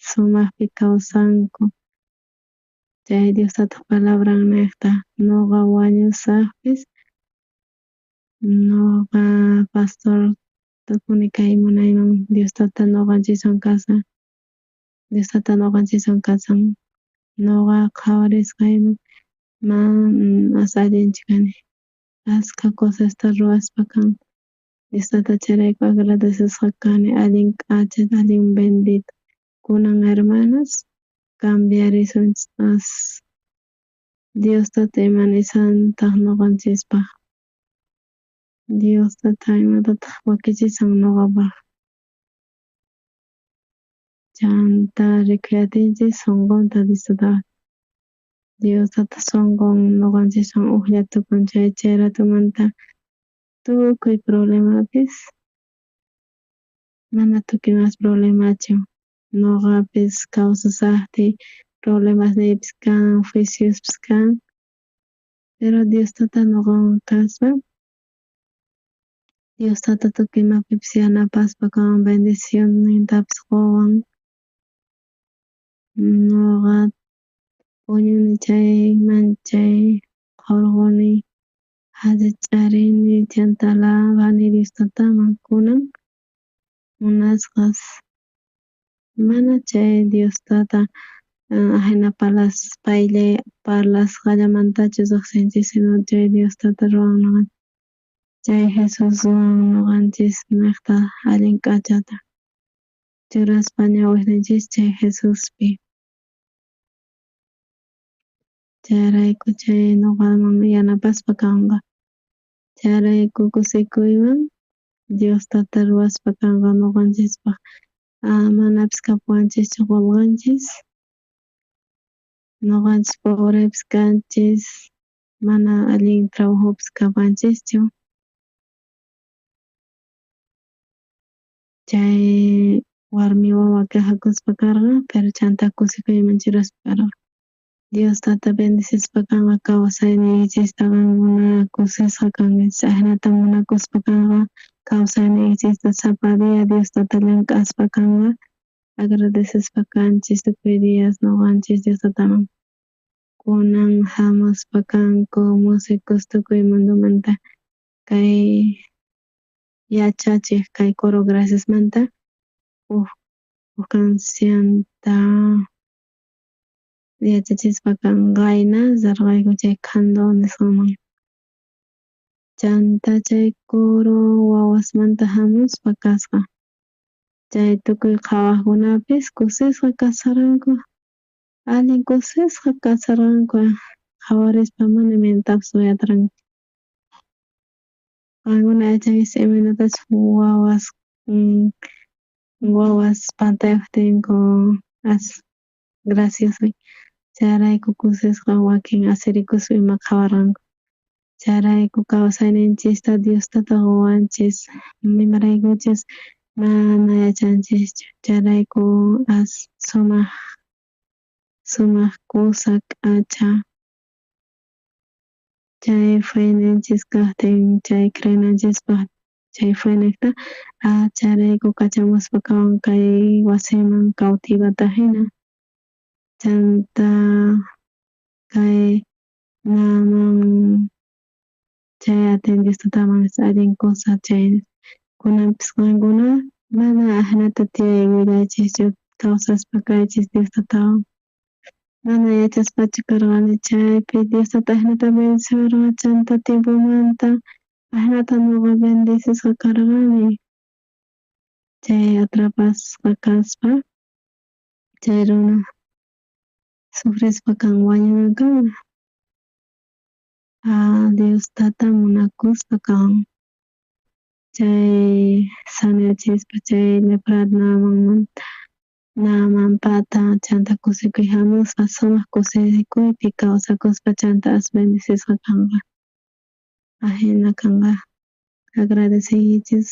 sumaqpi kawsanku chay Diostataq palabran niqta nuqa wañusaqpis nuqa pastorta kay munayman Diostata ñuqanchikwan kasan nuqa qhawarisqayman mas allinchu kani ashka cosasta ruwaspa kan Diostata chayrayku agradecesqa kani allin k'achit allin bendito kunan hermanos cambiarisunchis Diostata imanisantaq ñuqanchispaq Diostata imatataq wakichisan nuqapaq chanta rikhuyatinchis sunqunta Diostata Dios tata songon noqanchishwan uqllatukun chay ratumanta tukuy problemapis mana tukuymas problemachu. Ñuqapis kawsasaqti problemas niypis kan, juiciospis kan, pero Diostata ñuqawan kaspa, Diostata tukuy imapipis yanapaspa kan, bendicionnintapis quwan. Ñuqa puñuni chayman chay qurquni, allicharini, chanta alabani Diostataman kunan munasqas mana chay Diostata ajena parlasqallamantachu riqsinchik, sino chay Diostata ruran chay Jesuswan ñuqanchis niqta allin k'achata churaspa ñawikninchis chay Jesuspi. Chayrayku chay ñuqaman yanapaspa kanqa. Chayrayku kusikuywan Diostata ruwaspa kanqa ñuqanchispaq manapis kapuwanchikchu qillqanchis, ñuqanchis pobrepis kanchis, mana allin trabajupis kapanchikchu. Chay warmi wawa kajakuspa karqa, pero chanta kusikuyman churaspa karqa. Diostata bendisispa kanqa kawsayninchista munakusisqa kankichis, ajenata munakuspa kanqa kawsayninchista sapa dia Diostata llamk'aspa kanqa, agradecespa kanchis tukuy dias ñuqanchis Diostataman kunan hamuspa kanku músicos tukuy mundumanta kay yachachiq kay coro graciasmanta cancionta yachachispa kan qayna sarqayku chay candonestawan. Chanta chay coro wawasmanta hamuspa kasqa, chay tukuy qhawaqkunapis kusisqa kasharanku, allin kusisqa kasharqanku qhawarispa mana imaytapis uyatarqanku. Qankuna aychankichis imanatachus wawas pantayuqtinku gracioso, chayrayku kusisqa wakin asirikuspis ima qhawarqanku. Chayrayku kawsayninchista Diostata ruwanchis imaraykuchus mana yachanchikchu, chayrayku sumaq kusa k'acha chay feyninchis kaqtin chay creyananchispaq chay feynekta chayrayku kachamuspa kawan kay wasiman kawtibata hina chanta kay naman chay Diostataman allin kusa chay kunanpis qankuna mana ajenata tiyay willaychikchu kawsaspa kaychis Diostatawan, mana yachaspachu karqani chaypi Diostata ajenata bendiciwarqa chanta tiempumanta ajenata ñuqa bendisisqa karqani. Chay atrapasqa kaspa chay runa sufrispa kan wañunankaman, Diostata munakuspa kan chay saneachispa chay namanpata chanta kusikuy hamuspa sumaq kusikuypi kawsakuspa chantapas bendisisqa kanqa, ajena kanqa agradecichis